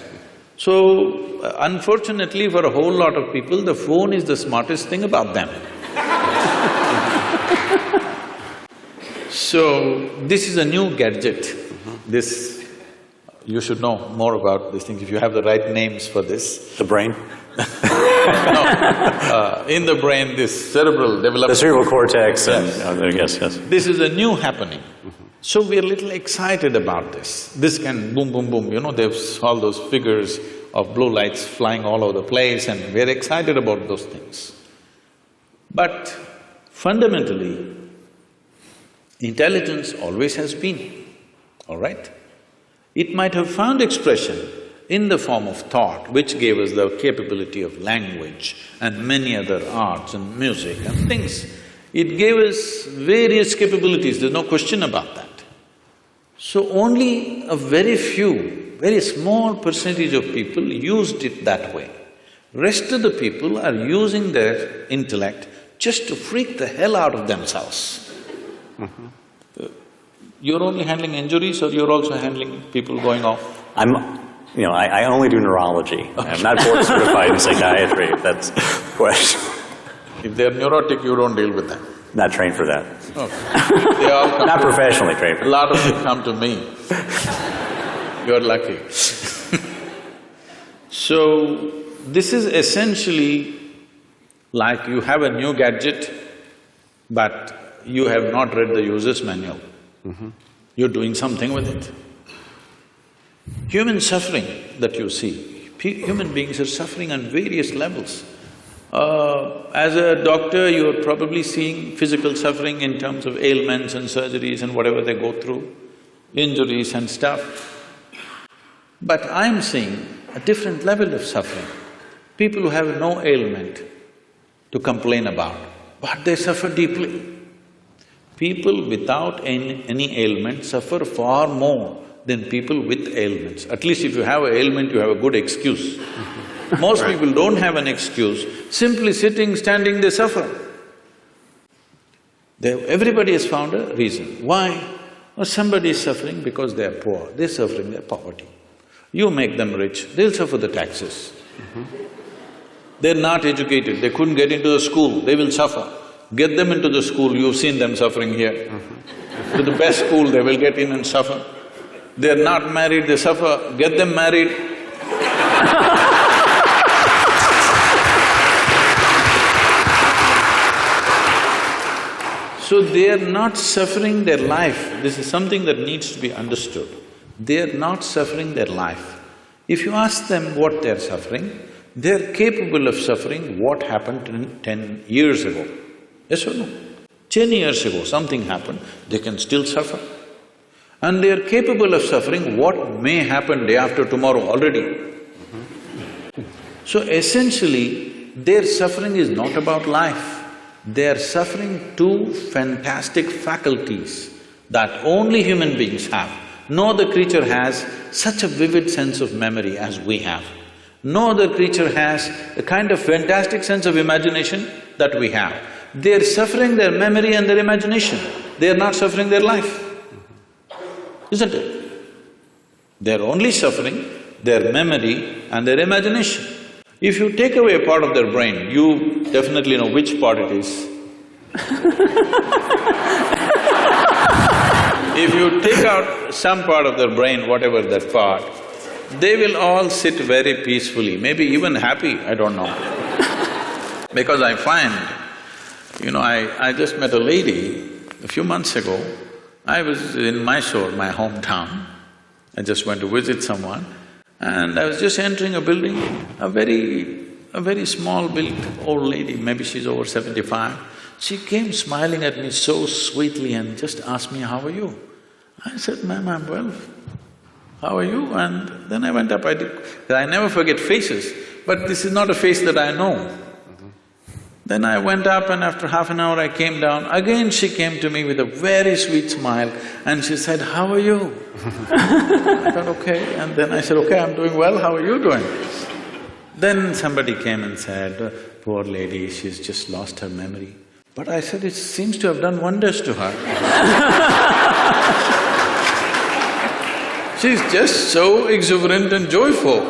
So, unfortunately for a whole lot of people, the phone is the smartest thing about them. So, this is a new gadget. This… you should know more about these things if you have the right names for this. The brain? No, in the brain, this cerebral development… The cerebral cortex and… Yes. yes. This is a new happening. So we're a little excited about this. This can boom, boom, boom, you know, there's all those figures of blue lights flying all over the place and we're excited about those things. But fundamentally, intelligence always has been, all right? It might have found expression in the form of thought, which gave us the capability of language and many other arts and music and things. It gave us various capabilities, there's no question about that. So only a very few, very small percentage of people used it that way. Rest of the people are using their intellect just to freak the hell out of themselves. You're only handling injuries or you're also handling people going off? I only do neurology. Okay. I'm not board certified in psychiatry, if that's the question. If they're neurotic, you don't deal with them? Not trained for that. Okay. They all come not professionally trained for that. A lot of them come to me. You're lucky. So, this is essentially like you have a new gadget, but you have not read the user's manual. You're doing something with it. Human suffering that you see, human beings are suffering on various levels. As a doctor, you're probably seeing physical suffering in terms of ailments and surgeries and whatever they go through, injuries and stuff. But I'm seeing a different level of suffering. People who have no ailment to complain about, but they suffer deeply. People without any ailment suffer far more than people with ailments. At least if you have an ailment, you have a good excuse. Most people don't have an excuse, simply sitting, standing, they suffer. Everybody has found a reason. Why? Well, somebody is suffering because they are poor, they're suffering their poverty. You make them rich, they'll suffer the taxes. They're not educated, they couldn't get into the school, they will suffer. Get them into the school, you've seen them suffering here. To the best school, they will get in and suffer. They're not married, they suffer, get them married. So they are not suffering their life. This is something that needs to be understood. They are not suffering their life. If you ask them what they're suffering, they're capable of suffering what happened 10 years ago. Yes or no? 10 years ago something happened, they can still suffer. And they are capable of suffering what may happen day after tomorrow already. So essentially, their suffering is not about life. They are suffering two fantastic faculties that only human beings have. No other creature has such a vivid sense of memory as we have. No other creature has the kind of fantastic sense of imagination that we have. They're suffering their memory and their imagination, they're not suffering their life, isn't it? They're only suffering their memory and their imagination. If you take away a part of their brain, you definitely know which part it is. If you take out some part of their brain, whatever that part, they will all sit very peacefully, maybe even happy, I don't know. Because I find, I just met a lady a few months ago. I was in Mysore, my hometown. I just went to visit someone and I was just entering a building, a very small built old lady, maybe she's over 75. She came smiling at me so sweetly and just asked me, "How are you?" I said, "Ma'am, I'm well. How are you?" And then I went up, I never forget faces, but this is not a face that I know. Then I went up and after half an hour I came down. Again she came to me with a very sweet smile and she said, "How are you?" I thought, okay, and then I said, "Okay, I'm doing well, how are you doing?" Then somebody came and said, "Poor lady, she's just lost her memory." But I said, it seems to have done wonders to her. She's just so exuberant and joyful.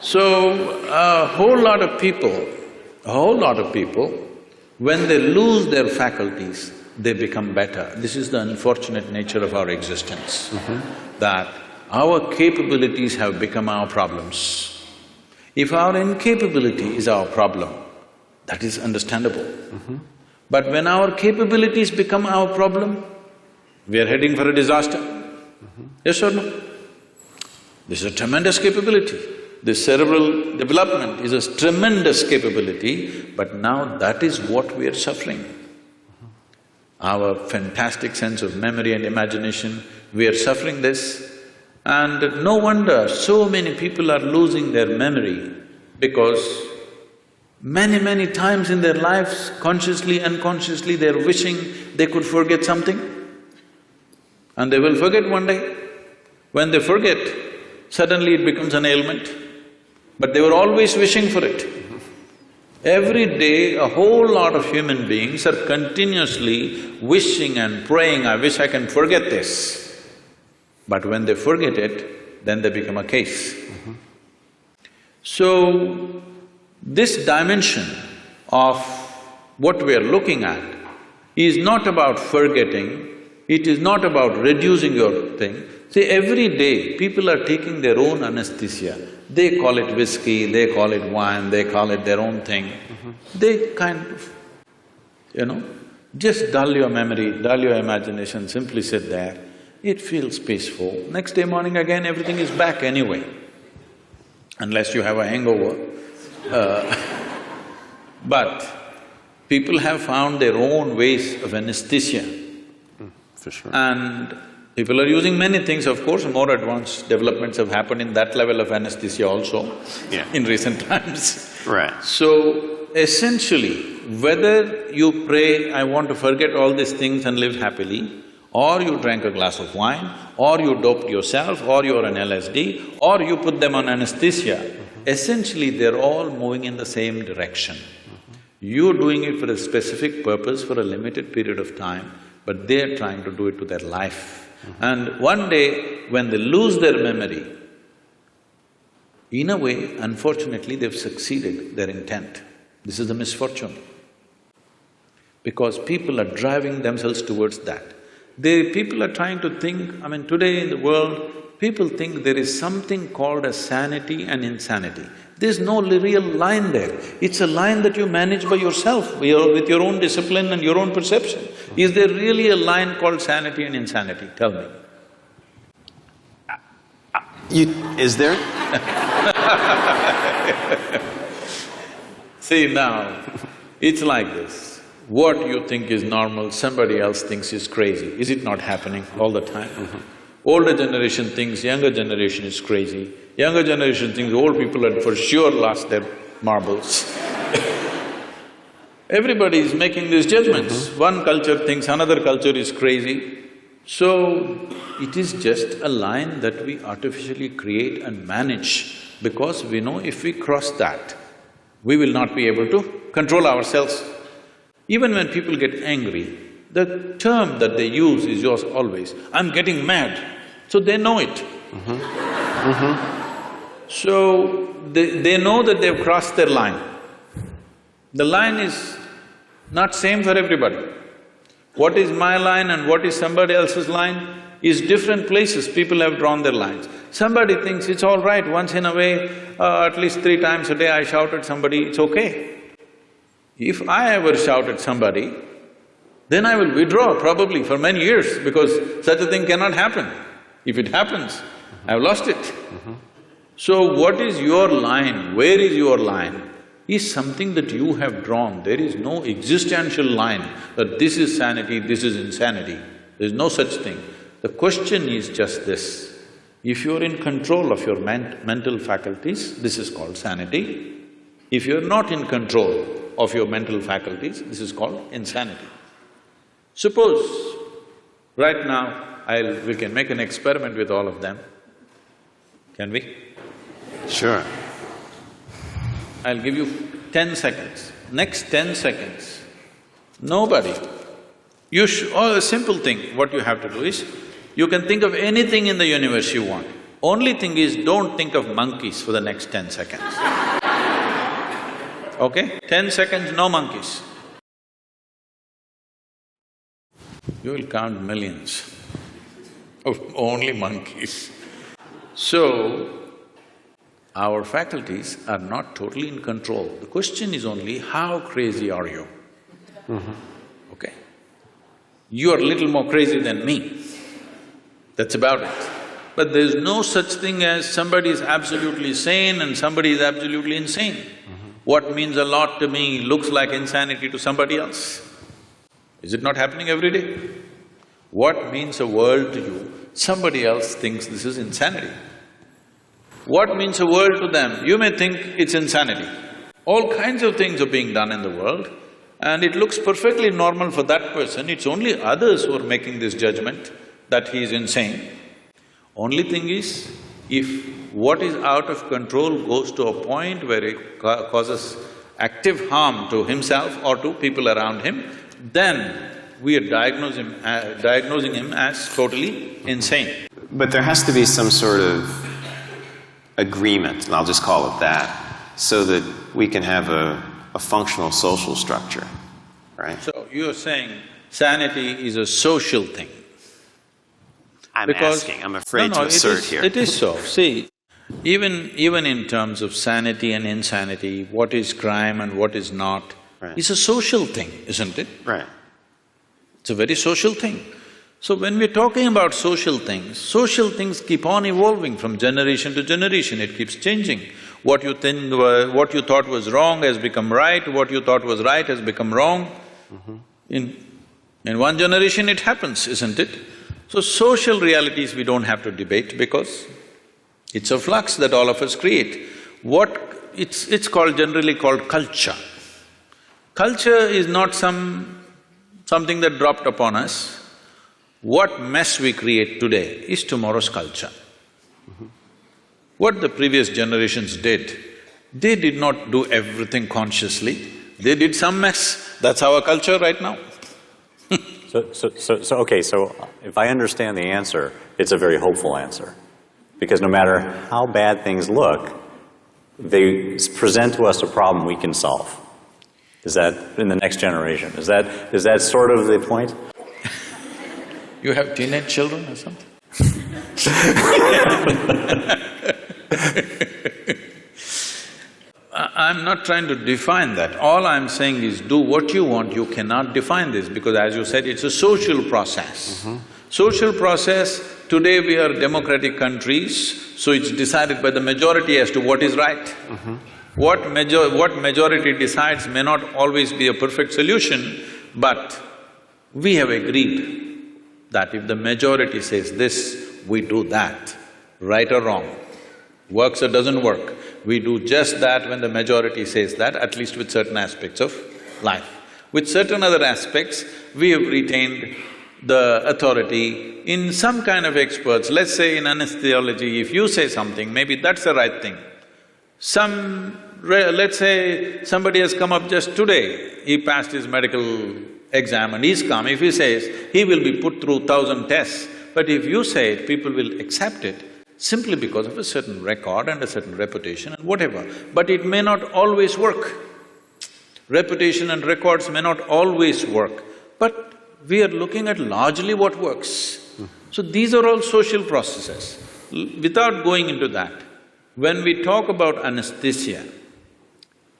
So, a whole lot of people, when they lose their faculties, they become better. This is the unfortunate nature of our existence, that our capabilities have become our problems. If our incapability is our problem, that is understandable. But when our capabilities become our problem, we are heading for a disaster. Yes or no? This is a tremendous capability. This cerebral development is a tremendous capability, but now that is what we are suffering. Our fantastic sense of memory and imagination, we are suffering this. And no wonder so many people are losing their memory because many times in their lives, consciously, unconsciously, they're wishing they could forget something. And they will forget one day. When they forget, suddenly it becomes an ailment. But they were always wishing for it. Every day, a whole lot of human beings are continuously wishing and praying, "I wish I can forget this." But when they forget it, then they become a case. So, this dimension of what we are looking at is not about forgetting, it is not about reducing your thing. See, every day people are taking their own anesthesia. They call it whiskey, they call it wine, they call it their own thing. They kind of, just dull your memory, dull your imagination, simply sit there. It feels peaceful. Next day morning again, everything is back anyway, unless you have a hangover. But people have found their own ways of anesthesia. For sure. And people are using many things, of course, more advanced developments have happened in that level of anesthesia also in recent times. Right. So, essentially, whether you pray, "I want to forget all these things and live happily," or you drank a glass of wine, or you doped yourself, or you're on LSD, or you put them on anesthesia, essentially they're all moving in the same direction. You're doing it for a specific purpose for a limited period of time, but they're trying to do it to their life. And one day, when they lose their memory, in a way, unfortunately, they've succeeded their intent. This is the misfortune. Because people are driving themselves towards that. People are trying to think, today in the world, people think there is something called as sanity and insanity. There's no real line there. It's a line that you manage by yourself, with your own discipline and your own perception. Is there really a line called sanity and insanity? Tell me. Is there? See now, it's like this. What you think is normal, somebody else thinks is crazy. Is it not happening all the time? Older generation thinks younger generation is crazy. Younger generation thinks old people had for sure lost their marbles. Everybody is making these judgments. One culture thinks another culture is crazy. So, it is just a line that we artificially create and manage because we know if we cross that, we will not be able to control ourselves. Even when people get angry, the term that they use is yours always, "I'm getting mad," so they know it. So, they know that they've crossed their line. The line is not same for everybody. What is my line and what is somebody else's line is different places people have drawn their lines. Somebody thinks it's all right, once in a way, at least 3 times a day I shout at somebody, it's okay. If I ever shout at somebody, then I will withdraw probably for many years because such a thing cannot happen. If it happens, I've lost it. So what is your line, where is your line, is something that you have drawn. There is no existential line that this is sanity, this is insanity. There's no such thing. The question is just this, if you're in control of your mental faculties, this is called sanity. If you're not in control, of your mental faculties, this is called insanity. Suppose, right now, we can make an experiment with all of them. Can we? Sure. I'll give you 10 seconds. Next 10 seconds, nobody… a simple thing, what you have to do is, you can think of anything in the universe you want. Only thing is, don't think of monkeys for the next 10 seconds. Okay? 10 seconds, no monkeys. You will count millions of only monkeys. So, our faculties are not totally in control. The question is only, how crazy are you? Okay? You are a little more crazy than me. That's about it. But there's no such thing as somebody is absolutely sane and somebody is absolutely insane. What means a lot to me looks like insanity to somebody else. Is it not happening every day? What means a world to you, somebody else thinks this is insanity. What means a world to them, you may think it's insanity. All kinds of things are being done in the world and it looks perfectly normal for that person, it's only others who are making this judgment that he is insane. Only thing is, if what is out of control goes to a point where it causes active harm to himself or to people around him, then we are diagnosing him as totally insane. But there has to be some sort of agreement, and I'll just call it that, so that we can have a functional social structure, right? So, you're saying sanity is a social thing? I'm asking, I'm afraid to assert here. It is so. See, even in terms of sanity and insanity, what is crime and what is not, is a social thing, isn't it? Right. It's a very social thing. So when we're talking about social things keep on evolving from generation to generation, it keeps changing. What you thought was wrong has become right, what you thought was right has become wrong. In one generation it happens, isn't it? So social realities we don't have to debate because it's a flux that all of us create. It's generally called culture. Culture is not something that dropped upon us. What mess we create today is tomorrow's culture. What the previous generations did, they did not do everything consciously, they did some mess. That's our culture right now. Okay, so if I understand the answer, it's a very hopeful answer. Because no matter how bad things look, they present to us a problem we can solve. Is that in the next generation? Is that sort of the point? You have teenage children or something? I'm not trying to define that. All I'm saying is do what you want, you cannot define this because as you said, it's a social process. Social process, today we are democratic countries, so it's decided by the majority as to what is right. What majority decides may not always be a perfect solution, but we have agreed that if the majority says this, we do that, right or wrong. Works or doesn't work, we do just that when the majority says that, at least with certain aspects of life. With certain other aspects, we have retained the authority in some kind of experts. Let's say in anesthesiology, if you say something, maybe that's the right thing. Let's say somebody has come up just today, he passed his medical exam and he's come, if he says, he will be put through 1,000 tests, but if you say it, people will accept it simply because of a certain record and a certain reputation and whatever. But it may not always work. Reputation and records may not always work, but we are looking at largely what works. So these are all social processes. Without going into that, when we talk about anesthesia,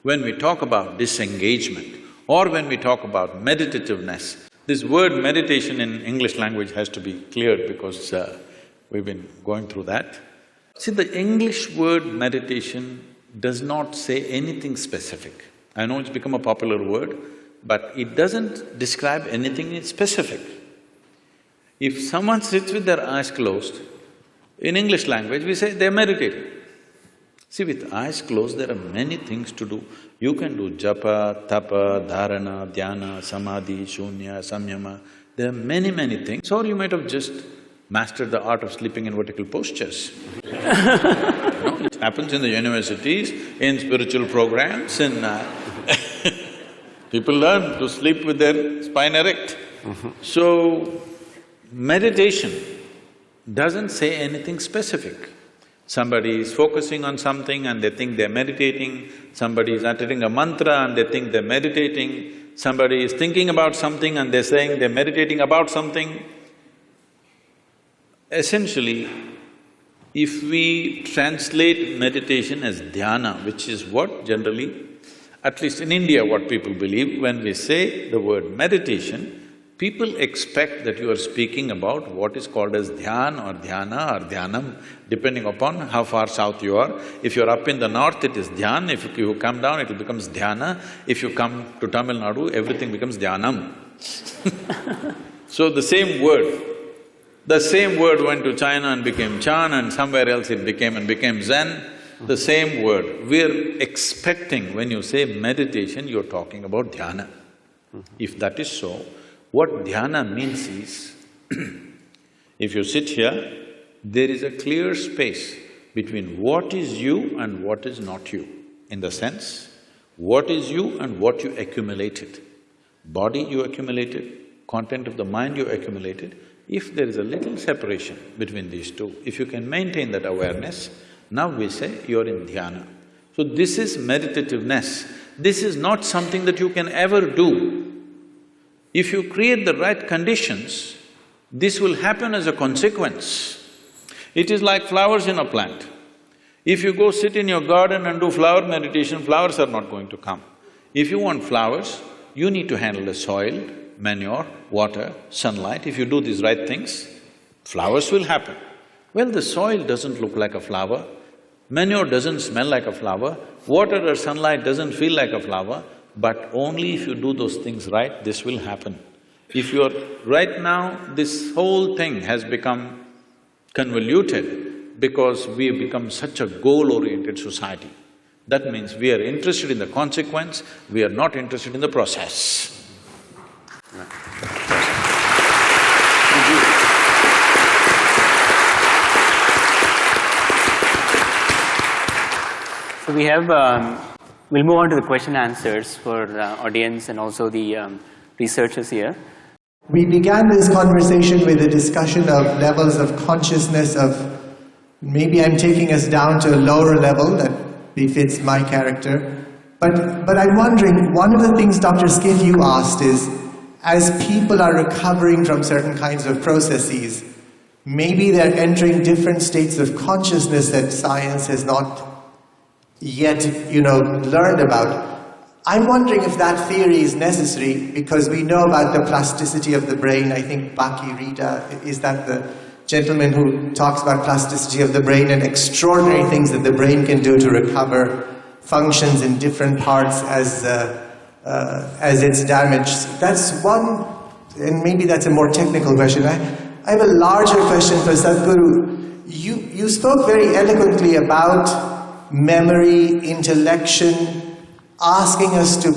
when we talk about disengagement, or when we talk about meditativeness, this word meditation in English language has to be cleared because we've been going through that. See, the English word meditation does not say anything specific. I know it's become a popular word, but it doesn't describe anything specific. If someone sits with their eyes closed, in English language we say they're meditating. See, with eyes closed, there are many things to do. You can do japa, tapa, dharana, dhyana, samadhi, shunya, samyama. There are many, many things. Or you might have just mastered the art of sleeping in vertical postures. It happens in the universities, in spiritual programs, in… people learn to sleep with their spine erect. So, meditation doesn't say anything specific. Somebody is focusing on something and they think they're meditating, somebody is uttering a mantra and they think they're meditating, somebody is thinking about something and they're saying they're meditating about something. Essentially, if we translate meditation as dhyana, which is what generally, at least in India, what people believe, when we say the word meditation, people expect that you are speaking about what is called as dhyan or dhyana or dhyanam, depending upon how far south you are. If you're up in the north, it is dhyan. If you come down, it becomes dhyana. If you come to Tamil Nadu, everything becomes dhyanam. So the same word went to China and became Chan, and somewhere else it became Zen. The same word. We're expecting when you say meditation, you're talking about dhyana. If that is so, what dhyana means is, if you sit here, there is a clear space between what is you and what is not you. In the sense, what is you and what you accumulated. Body you accumulated, content of the mind you accumulated. If there is a little separation between these two, if you can maintain that awareness, now we say you're in dhyana. So this is meditativeness. This is not something that you can ever do. If you create the right conditions, this will happen as a consequence. It is like flowers in a plant. If you go sit in your garden and do flower meditation, flowers are not going to come. If you want flowers, you need to handle the soil, manure, water, sunlight. If you do these right things, flowers will happen. Well, the soil doesn't look like a flower, manure doesn't smell like a flower, water or sunlight doesn't feel like a flower, but only if you do those things right, this will happen. If you're… right now, this whole thing has become convoluted because we have become such a goal-oriented society. That means we are interested in the consequence, we are not interested in the process. So we have… we'll move on to the question and answers for the audience and also the researchers here. We began this conversation with a discussion of levels of consciousness of… maybe I'm taking us down to a lower level that befits my character. But I'm wondering, one of the things Dr. Schiff you asked is, as people are recovering from certain kinds of processes, maybe they're entering different states of consciousness that science has not yet, learned about. I'm wondering if that theory is necessary, because we know about the plasticity of the brain. I think Baki Rita, is that the gentleman who talks about plasticity of the brain and extraordinary things that the brain can do to recover functions in different parts as it's damaged. That's one, and maybe that's a more technical question. I have a larger question for Sadhguru. You spoke very eloquently about memory, intellection, asking us to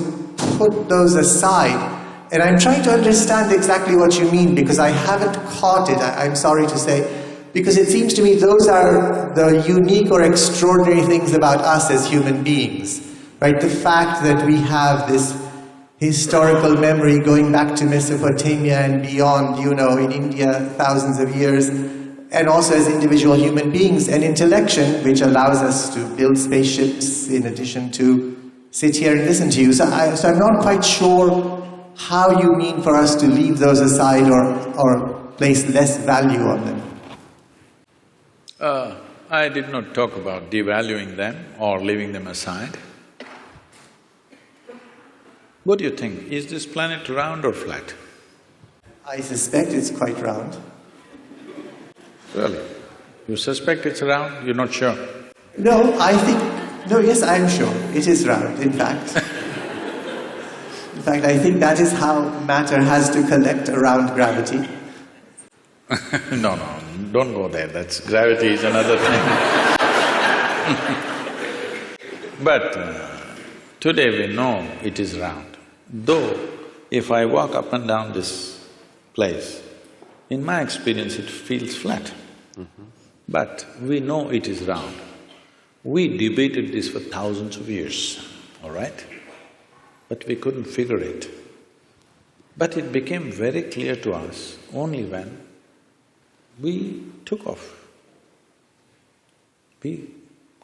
put those aside. And I'm trying to understand exactly what you mean, because I haven't caught it, I'm sorry to say, because it seems to me those are the unique or extraordinary things about us as human beings, right? The fact that we have this historical memory going back to Mesopotamia and beyond, in India, thousands of years, and also as individual human beings, and intellection, which allows us to build spaceships in addition to sit here and listen to you. So I'm not quite sure how you mean for us to leave those aside or place less value on them. I did not talk about devaluing them or leaving them aside. What do you think? Is this planet round or flat? I suspect it's quite round. Really? You suspect it's round? You're not sure? No, yes, I'm sure. It is round, in fact. In fact, I think that is how matter has to collect around gravity. No, don't go there. Gravity is another thing. But today we know it is round. Though, if I walk up and down this place, in my experience it feels flat. But we know it is round. We debated this for thousands of years, all right? But we couldn't figure it. But it became very clear to us only when we took off. We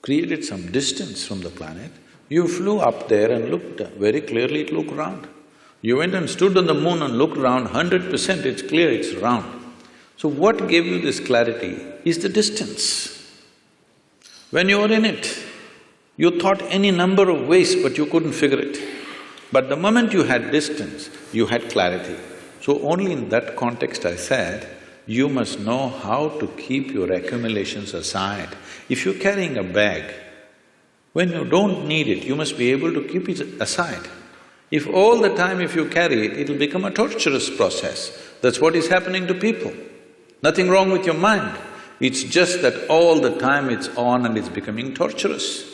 created some distance from the planet. You flew up there and looked, very clearly it looked round. You went and stood on the moon and looked round, 100% it's clear it's round. So what gave you this clarity is the distance. When you were in it, you thought any number of ways but you couldn't figure it. But the moment you had distance, you had clarity. So only in that context I said, you must know how to keep your accumulations aside. If you're carrying a bag, when you don't need it, you must be able to keep it aside. If all the time if you carry it, it'll become a torturous process. That's what is happening to people. Nothing wrong with your mind. It's just that all the time it's on and it's becoming torturous.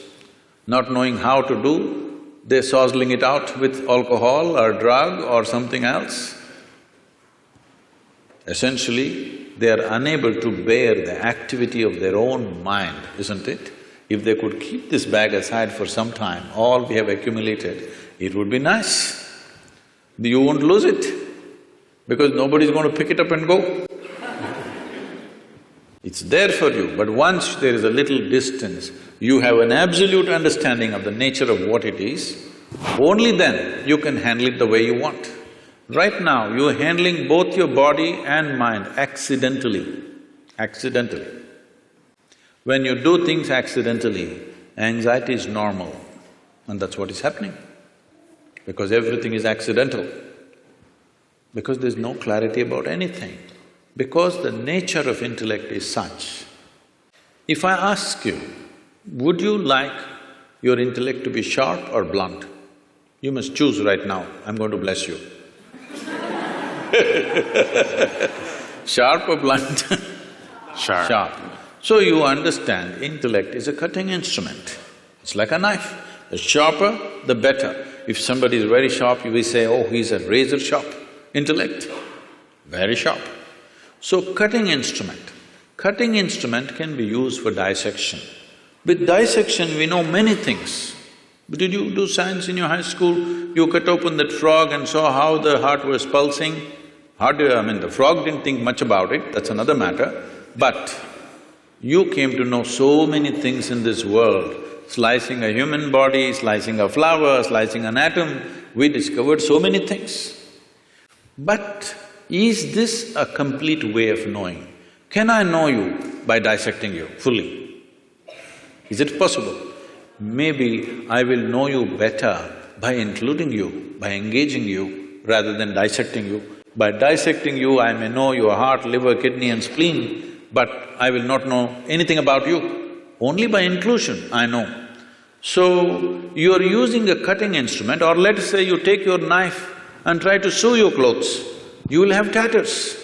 Not knowing how to do, they're sozzling it out with alcohol or drug or something else. Essentially, they are unable to bear the activity of their own mind, isn't it? If they could keep this bag aside for some time, all we have accumulated, it would be nice. You won't lose it, because nobody's going to pick it up and go. It's there for you, but once there is a little distance, you have an absolute understanding of the nature of what it is, only then you can handle it the way you want. Right now, you're handling both your body and mind accidentally, accidentally. When you do things accidentally, anxiety is normal, and that's what is happening. Because everything is accidental. Because there's no clarity about anything. Because the nature of intellect is such. If I ask you, would you like your intellect to be sharp or blunt? You must choose right now, I'm going to bless you. Sharp or blunt? Sharp. Sharp. So you understand, intellect is a cutting instrument. It's like a knife. The sharper, the better. If somebody is very sharp, you will say, oh, he's a razor sharp. Intellect, very sharp. So cutting instrument. Cutting instrument can be used for dissection. With dissection, we know many things. Did you do science in your high school? You cut open that frog and saw how the heart was pulsing. The frog didn't think much about it, that's another matter. But you came to know so many things in this world. Slicing a human body, slicing a flower, slicing an atom, we discovered so many things. But is this a complete way of knowing? Can I know you by dissecting you fully? Is it possible? Maybe I will know you better by including you, by engaging you, rather than dissecting you. By dissecting you, I may know your heart, liver, kidney and spleen, but I will not know anything about you. Only by inclusion I know. So, you're using a cutting instrument, or let's say you take your knife and try to sew your clothes, you will have tatters.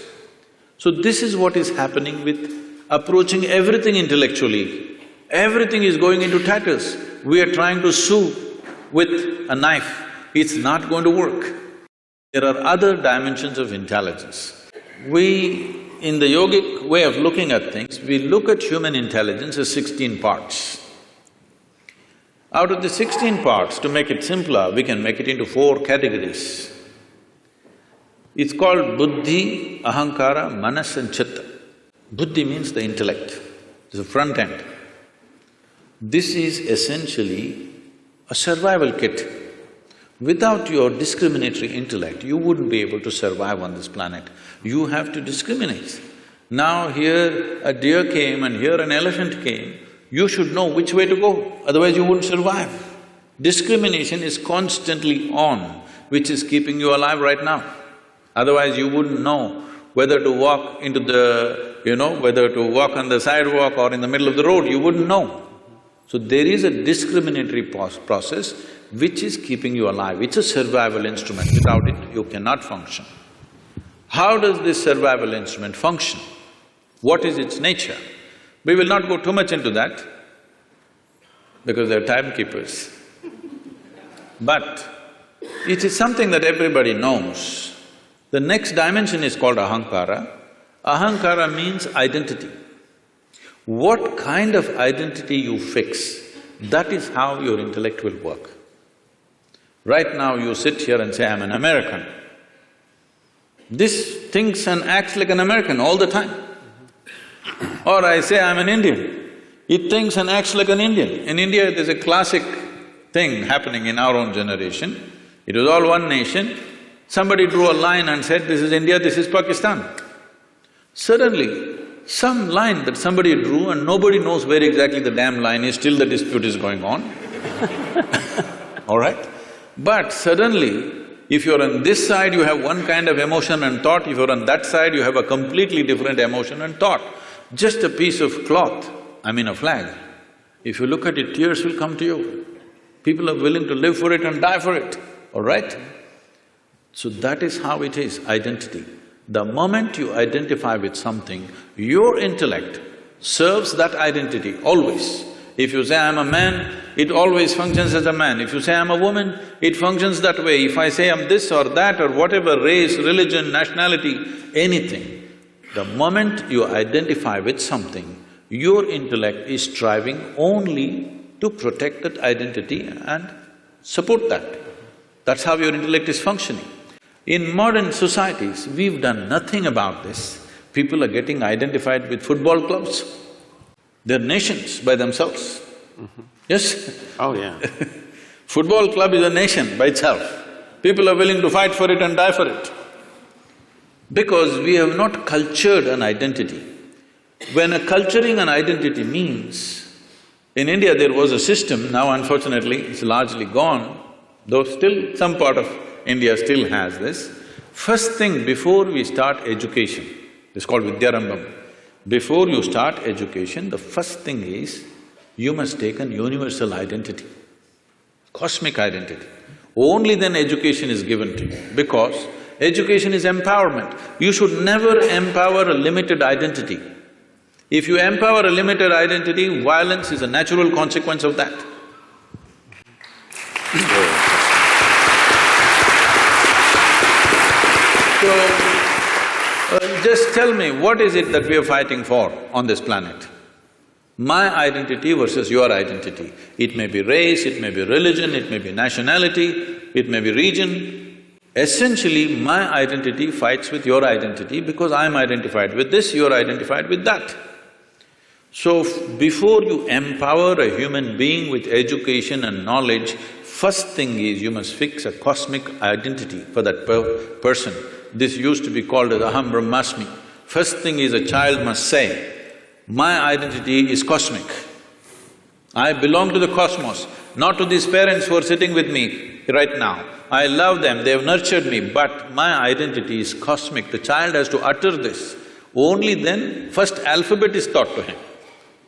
So this is what is happening with approaching everything intellectually. Everything is going into tatters. We are trying to sew with a knife, it's not going to work. There are other dimensions of intelligence. In the yogic way of looking at things, we look at human intelligence as 16 parts. Out of the 16 parts, to make it simpler, we can make it into 4 categories. It's called buddhi, ahankara, manas and chitta. Buddhi means the intellect, it's the front end. This is essentially a survival kit. Without your discriminatory intellect, you wouldn't be able to survive on this planet. You have to discriminate. Now here a deer came and here an elephant came, you should know which way to go, otherwise you wouldn't survive. Discrimination is constantly on, which is keeping you alive right now. Otherwise you wouldn't know whether to walk into whether to walk on the sidewalk or in the middle of the road, you wouldn't know. So there is a discriminatory process which is keeping you alive. It's a survival instrument. Without it, you cannot function. How does this survival instrument function? What is its nature? We will not go too much into that. because they're timekeepers. But it is something that everybody knows. The next dimension is called ahankara. Ahankara means identity. What kind of identity you fix, that is how your intellect will work. Right now you sit here and say, I'm an American. This thinks and acts like an American all the time. Or I say, I'm an Indian. It thinks and acts like an Indian. In India, there's a classic thing happening in our own generation. It was all one nation. Somebody drew a line and said, this is India, this is Pakistan. Suddenly, some line that somebody drew and nobody knows where exactly the damn line is, still the dispute is going on. All right? But suddenly, if you're on this side, you have one kind of emotion and thought, if you're on that side, you have a completely different emotion and thought. Just a piece of cloth, I mean a flag, if you look at it, tears will come to you. People are willing to live for it and die for it, all right? So that is how it is, identity. The moment you identify with something, your intellect serves that identity always. If you say, I'm a man, it always functions as a man. If you say, I'm a woman, it functions that way. If I say I'm this or that or whatever, race, religion, nationality, anything, the moment you identify with something, your intellect is striving only to protect that identity and support that. That's how your intellect is functioning. In modern societies, we've done nothing about this. People are getting identified with football clubs. They're nations by themselves. Yes? Oh, yeah. Football club is a nation by itself. People are willing to fight for it and die for it. Because we have not cultured an identity. When a culturing an identity means, in India there was a system, now unfortunately it's largely gone, though still some part of India still has this. First thing before we start education, it's called Vidyarambham. Before you start education, the first thing is, you must take an universal identity, cosmic identity. Only then education is given to you, because education is empowerment. You should never empower a limited identity. If you empower a limited identity, violence is a natural consequence of that. So, just tell me, what is it that we are fighting for on this planet? My identity versus your identity. It may be race, it may be religion, it may be nationality, it may be region. Essentially, my identity fights with your identity because I'm identified with this, you're identified with that. So, before you empower a human being with education and knowledge, first thing is you must fix a cosmic identity for that person. This used to be called as Aham Brahmasmi. First thing is a child must say, my identity is cosmic. I belong to the cosmos, not to these parents who are sitting with me right now. I love them, they have nurtured me, but my identity is cosmic. The child has to utter this. Only then, first alphabet is taught to him,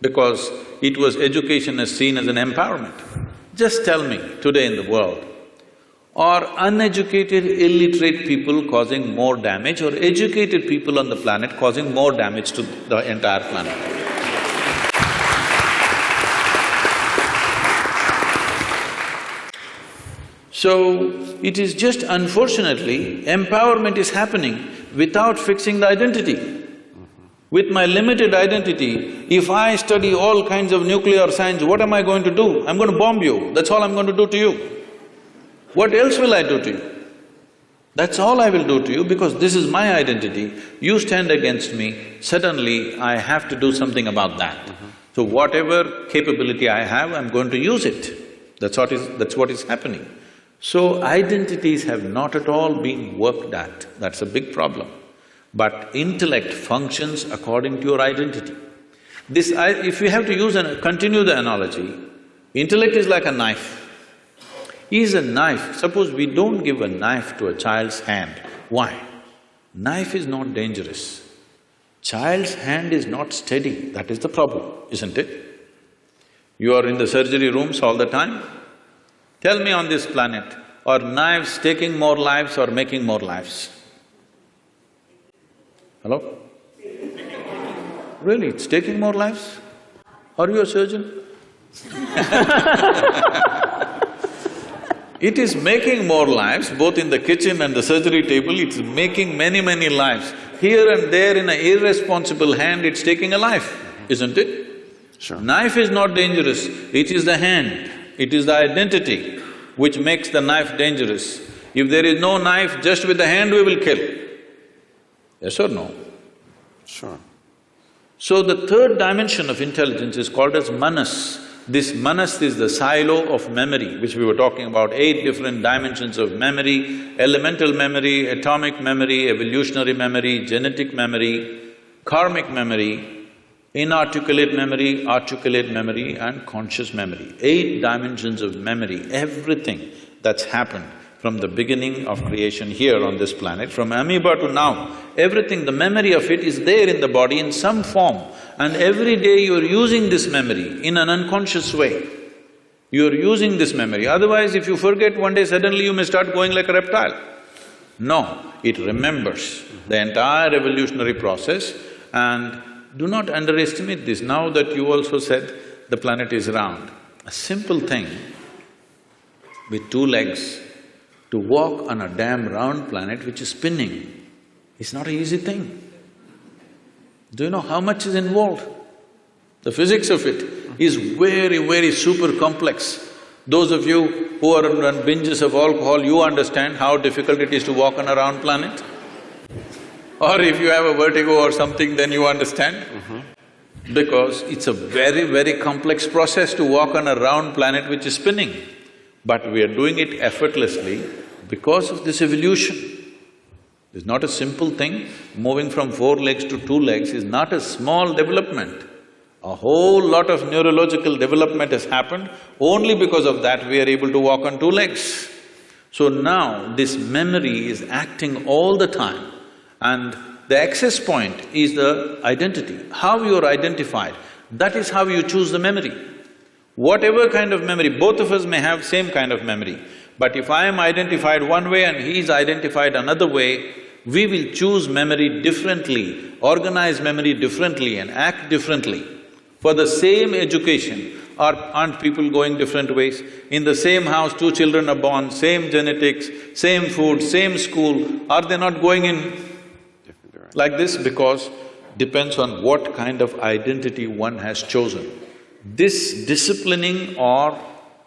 because it was education as seen as an empowerment. Just tell me, today in the world, are uneducated, illiterate people causing more damage or educated people on the planet causing more damage to the entire planet? So, it is just unfortunately, empowerment is happening without fixing the identity. With my limited identity, if I study all kinds of nuclear science, what am I going to do? I'm going to bomb you, that's all I'm going to do to you. What else will I do to you? That's all I will do to you because this is my identity. You stand against me, suddenly I have to do something about that. So whatever capability I have, I'm going to use it. That's what is happening. So identities have not at all been worked at, that's a big problem. But intellect functions according to your identity. If we have to continue the analogy, intellect is like a knife. Is a knife, suppose we don't give a knife to a child's hand, why? Knife is not dangerous. Child's hand is not steady, that is the problem, isn't it? You are in the surgery rooms all the time. Tell me on this planet, are knives taking more lives or making more lives? Hello? Really, it's taking more lives? Are you a surgeon? It is making more lives, both in the kitchen and the surgery table, it's making many lives. Here and there in an irresponsible hand, it's taking a life, isn't it? Sure. Knife is not dangerous, it is the hand, it is the identity which makes the knife dangerous. If there is no knife, just with the hand we will kill. Yes or no? Sure. So the third dimension of intelligence is called as manas. This manas is the silo of memory, which we were talking about, 8 different dimensions of memory: elemental memory, atomic memory, evolutionary memory, genetic memory, karmic memory, inarticulate memory, articulate memory and conscious memory. 8 dimensions of memory, everything that's happened from the beginning of creation here on this planet, from amoeba to now, everything, the memory of it is there in the body in some form. And every day you're using this memory in an unconscious way. You're using this memory, otherwise if you forget one day, suddenly you may start going like a reptile. No, it remembers the entire evolutionary process. And do not underestimate this, now that you also said the planet is round. A simple thing with 2 legs, to walk on a damn round planet which is spinning, is not an easy thing. Do you know how much is involved? The physics of it is very super complex. Those of you who are on binges of alcohol, you understand how difficult it is to walk on a round planet. Or if you have a vertigo or something, then you understand. Because it's a very complex process to walk on a round planet which is spinning. But we are doing it effortlessly because of this evolution. It's not a simple thing. Moving from 4 legs to 2 legs is not a small development. A whole lot of neurological development has happened. Only because of that we are able to walk on 2 legs. So now this memory is acting all the time, and the access point is the identity. How you are identified, that is how you choose the memory. Whatever kind of memory, both of us may have same kind of memory, but if I am identified one way and he is identified another way, we will choose memory differently, organize memory differently and act differently. For the same education, aren't people going different ways? In the same house, 2 children are born, same genetics, same food, same school, are they not going in like this? Because depends on what kind of identity one has chosen. This disciplining or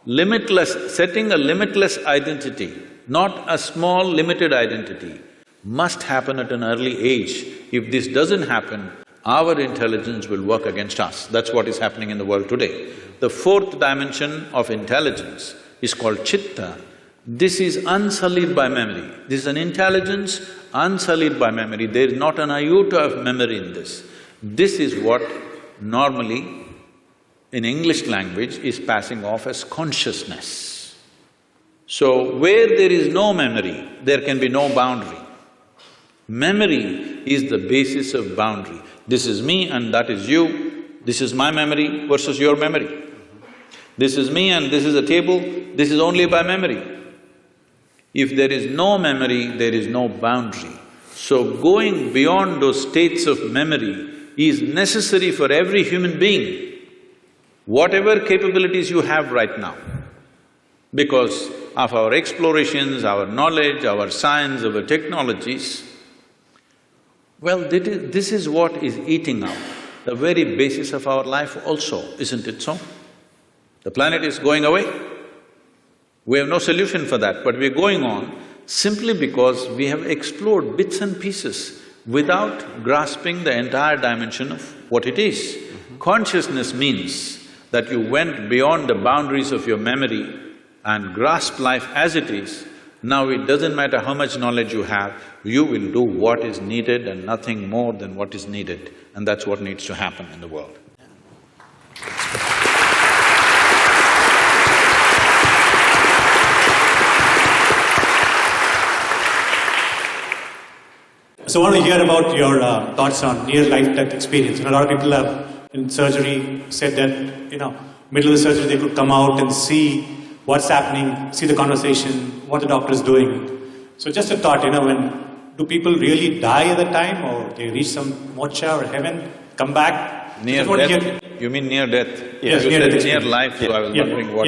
setting a limitless identity, not a small limited identity, must happen at an early age. If this doesn't happen, our intelligence will work against us. That's what is happening in the world today. The 4th dimension of intelligence is called chitta. This is unsullied by memory. This is an intelligence unsullied by memory. There is not an iota of memory in this. This is what normally in English language is passing off as consciousness. So, where there is no memory, there can be no boundary. Memory is the basis of boundary. This is me and that is you, this is my memory versus your memory. This is me and this is a table, this is only by memory. If there is no memory, there is no boundary. So going beyond those states of memory is necessary for every human being, whatever capabilities you have right now. Because of our explorations, our knowledge, our science, our technologies, well, this is what is eating up the very basis of our life also, isn't it so? The planet is going away. We have no solution for that, but we're going on simply because we have explored bits and pieces without grasping the entire dimension of what it is. Consciousness means that you went beyond the boundaries of your memory and grasped life as it is. Now it doesn't matter how much knowledge you have, you will do what is needed and nothing more than what is needed, and that's what needs to happen in the world. So I want to hear about your thoughts on near-life-death experience. A lot of people have, in surgery, said that, middle of the surgery they could come out and see what's happening, see the conversation, what the doctor is doing. So just a thought, do people really die at the time, or they reach some moksha or heaven, come back? Near Just want to death? hear- You mean near death? Yes, You near said death near experience. life, so I was wondering what.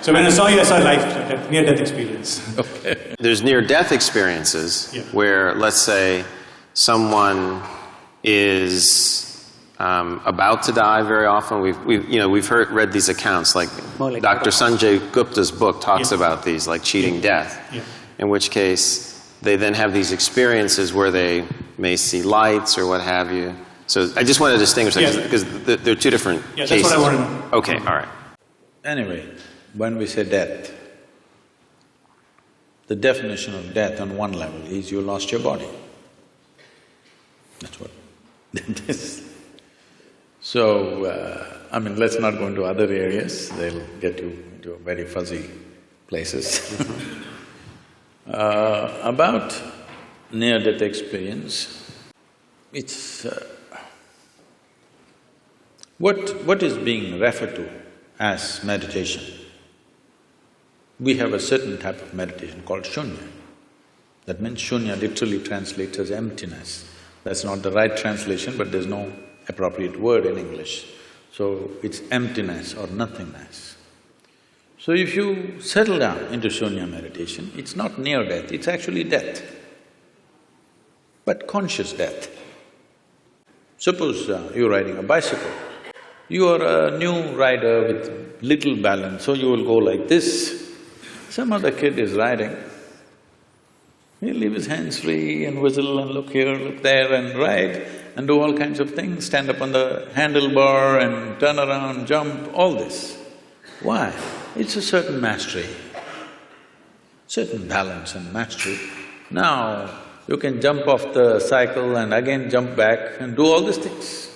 So when I saw you, I saw life, that near-death experience. There's near-death experiences Yeah. where, let's say, someone is about to die. Very often, we've read these accounts. Like More like Dr. Sanjay Gupta's book talks Yeah. about these, like cheating death. Yeah. In which case, they then have these experiences where they may see lights or what have you. So I just want to distinguish that Yeah. because they're two different Yeah, cases. that's what I want to know. Okay, all right. Anyway, when we say death, the definition of death on one level is you lost your body. That's what death is. So, I mean, let's not go into other areas, they'll get you into very fuzzy places. About near-death experience, it's… what is being referred to as meditation? We have a certain type of meditation called shunya. That means shunya literally translates as emptiness. That's not the right translation, but there's no appropriate word in English. So it's emptiness or nothingness. So if you settle down into shunya meditation, it's not near death, it's actually death, but conscious death. Suppose you're riding a bicycle. You are a new rider with little balance, so you will go like this. Some other kid is riding, he'll leave his hands free and whistle and look here, look there and ride and do all kinds of things, stand up on the handlebar and turn around, jump, all this. Why? It's a certain mastery, certain balance and mastery. Now, you can jump off the cycle and again jump back and do all these things.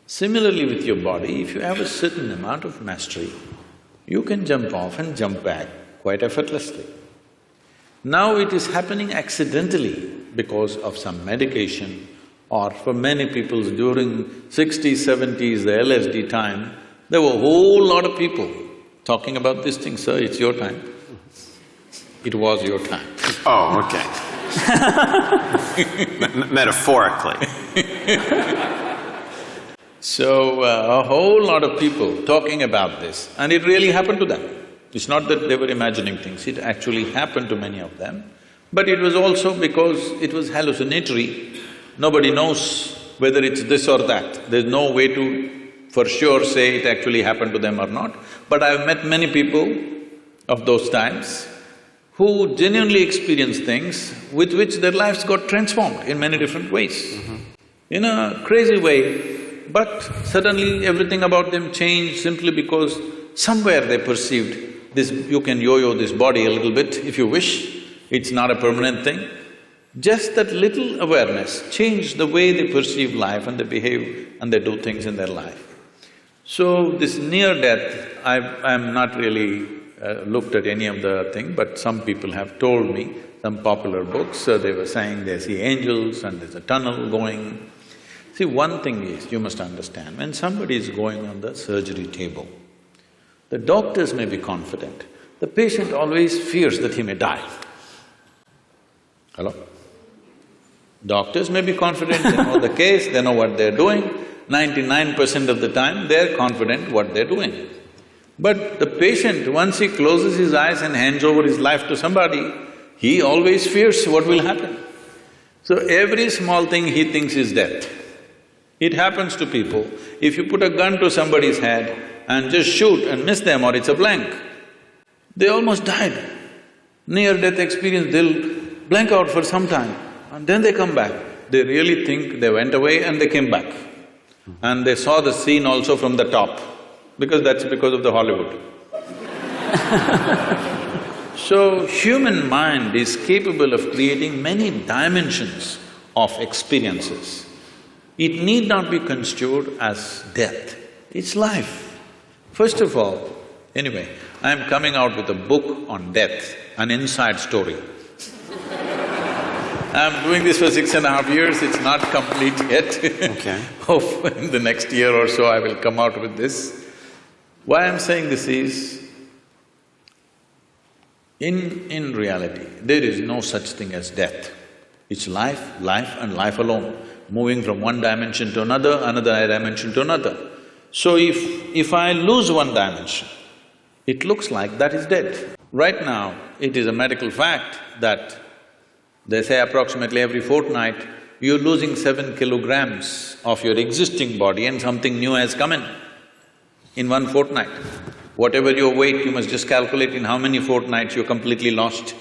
Similarly with your body, if you have a certain amount of mastery, you can jump off and jump back quite effortlessly. Now it is happening accidentally because of some medication, or for many people during 60s, 70s, the LSD time, there were a whole lot of people talking about this thing, sir, it's your time. It was your time. Oh, okay. Metaphorically. So, a whole lot of people talking about this, and it really happened to them. It's not that they were imagining things, it actually happened to many of them. But it was also because it was hallucinatory. Nobody knows whether it's this or that. There's no way to for sure say it actually happened to them or not. But I've met many people of those times who genuinely experienced things with which their lives got transformed in many different ways. In a crazy way, but suddenly everything about them changed simply because somewhere they perceived this… you can yo-yo this body a little bit if you wish, it's not a permanent thing. Just that little awareness changed the way they perceive life and they behave and they do things in their life. So this near-death, I'm not really looked at any of the thing, but some people have told me, some popular books, they were saying they see angels and there's a tunnel going. See, one thing is, you must understand, when somebody is going on the surgery table, the doctors may be confident, the patient always fears that he may die. Hello? Doctors may be confident, they know the case, they know what they're doing, 99% of the time they're confident what they're doing. But the patient, once he closes his eyes and hands over his life to somebody, he always fears what will happen. So every small thing he thinks is death. It happens to people, if you put a gun to somebody's head and just shoot and miss them or it's a blank, they almost died. Near-death experience, they'll blank out for some time and then they come back. They really think they went away and they came back. And they saw the scene also from the top, because that's because of the Hollywood. So, human mind is capable of creating many dimensions of experiences. It need not be construed as death, it's life. First of all, anyway, I'm coming out with a book on death, an inside story. I'm doing this for 6.5 years, it's not complete yet. Okay. Hope in the next year or so I will come out with this. Why I'm saying this is, in reality, there is no such thing as death. It's life, life and life alone. moving from one dimension to another, another dimension to another. So if I lose one dimension, it looks like that is dead. Right now, it is a medical fact that they say approximately every fortnight, you're losing 7 kilograms of your existing body and something new has come in 1 fortnight. Whatever your weight, you must just calculate in how many fortnights you're completely lost.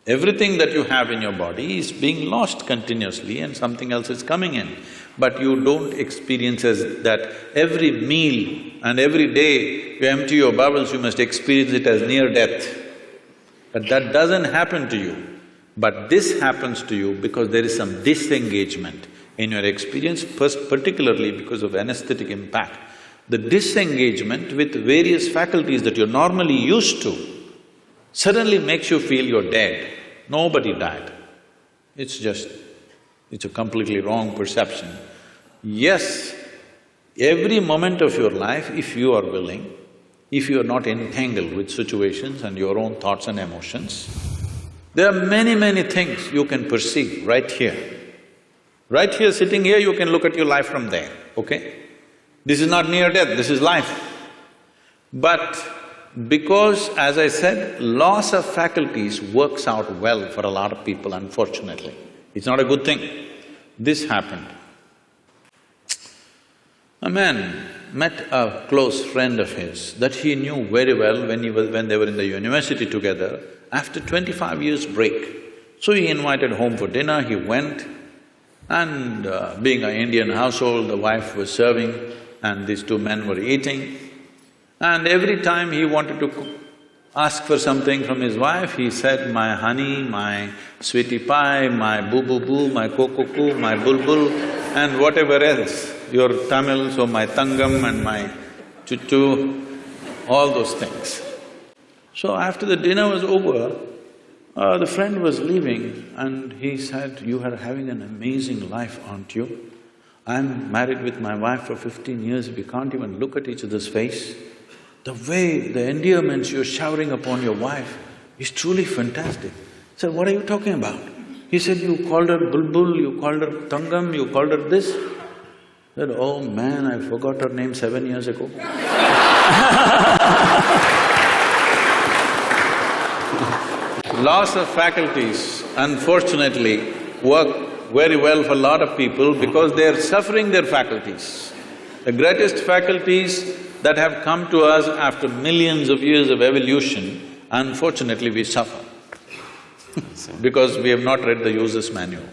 Everything that you have in your body is being lost continuously and something else is coming in. But you don't experience as that every meal and every day you empty your bowels, you must experience it as near death. But that doesn't happen to you. But this happens to you because there is some disengagement in your experience, first particularly because of anesthetic impact. The disengagement with various faculties that you're normally used to suddenly makes you feel you're dead. Nobody died. It's a completely wrong perception. Yes, every moment of your life, if you are willing, if you are not entangled with situations and your own thoughts and emotions, there are many things you can perceive right here. Right here, sitting here, you can look at your life from there, okay? This is not near death, this is life. But because, as I said, loss of faculties works out well for a lot of people, unfortunately. It's not a good thing. This happened. A man met a close friend of his that he knew very well when they were in the university together, after 25 years break. So he invited home for dinner, he went, and being an Indian household, the wife was serving and these two men were eating. And every time he wanted to ask for something from his wife, he said, my honey, my sweetie pie, my boo-boo-boo, my coco-coo, my bulbul, and whatever else, your Tamil, so my tangam and my chuchu, all those things. So after the dinner was over, the friend was leaving and he said, you are having an amazing life, aren't you? I'm married with my wife for 15 years, we can't even look at each other's face. The way, the endearments you're showering upon your wife is truly fantastic. I said, what are you talking about? He said, you called her bulbul, you called her tangam, you called her this. I said, oh man, I forgot her name 7 years ago. Loss of faculties, unfortunately, work very well for a lot of people because they're suffering their faculties. The greatest faculties that have come to us after millions of years of evolution, unfortunately we suffer because we have not read the user's manual.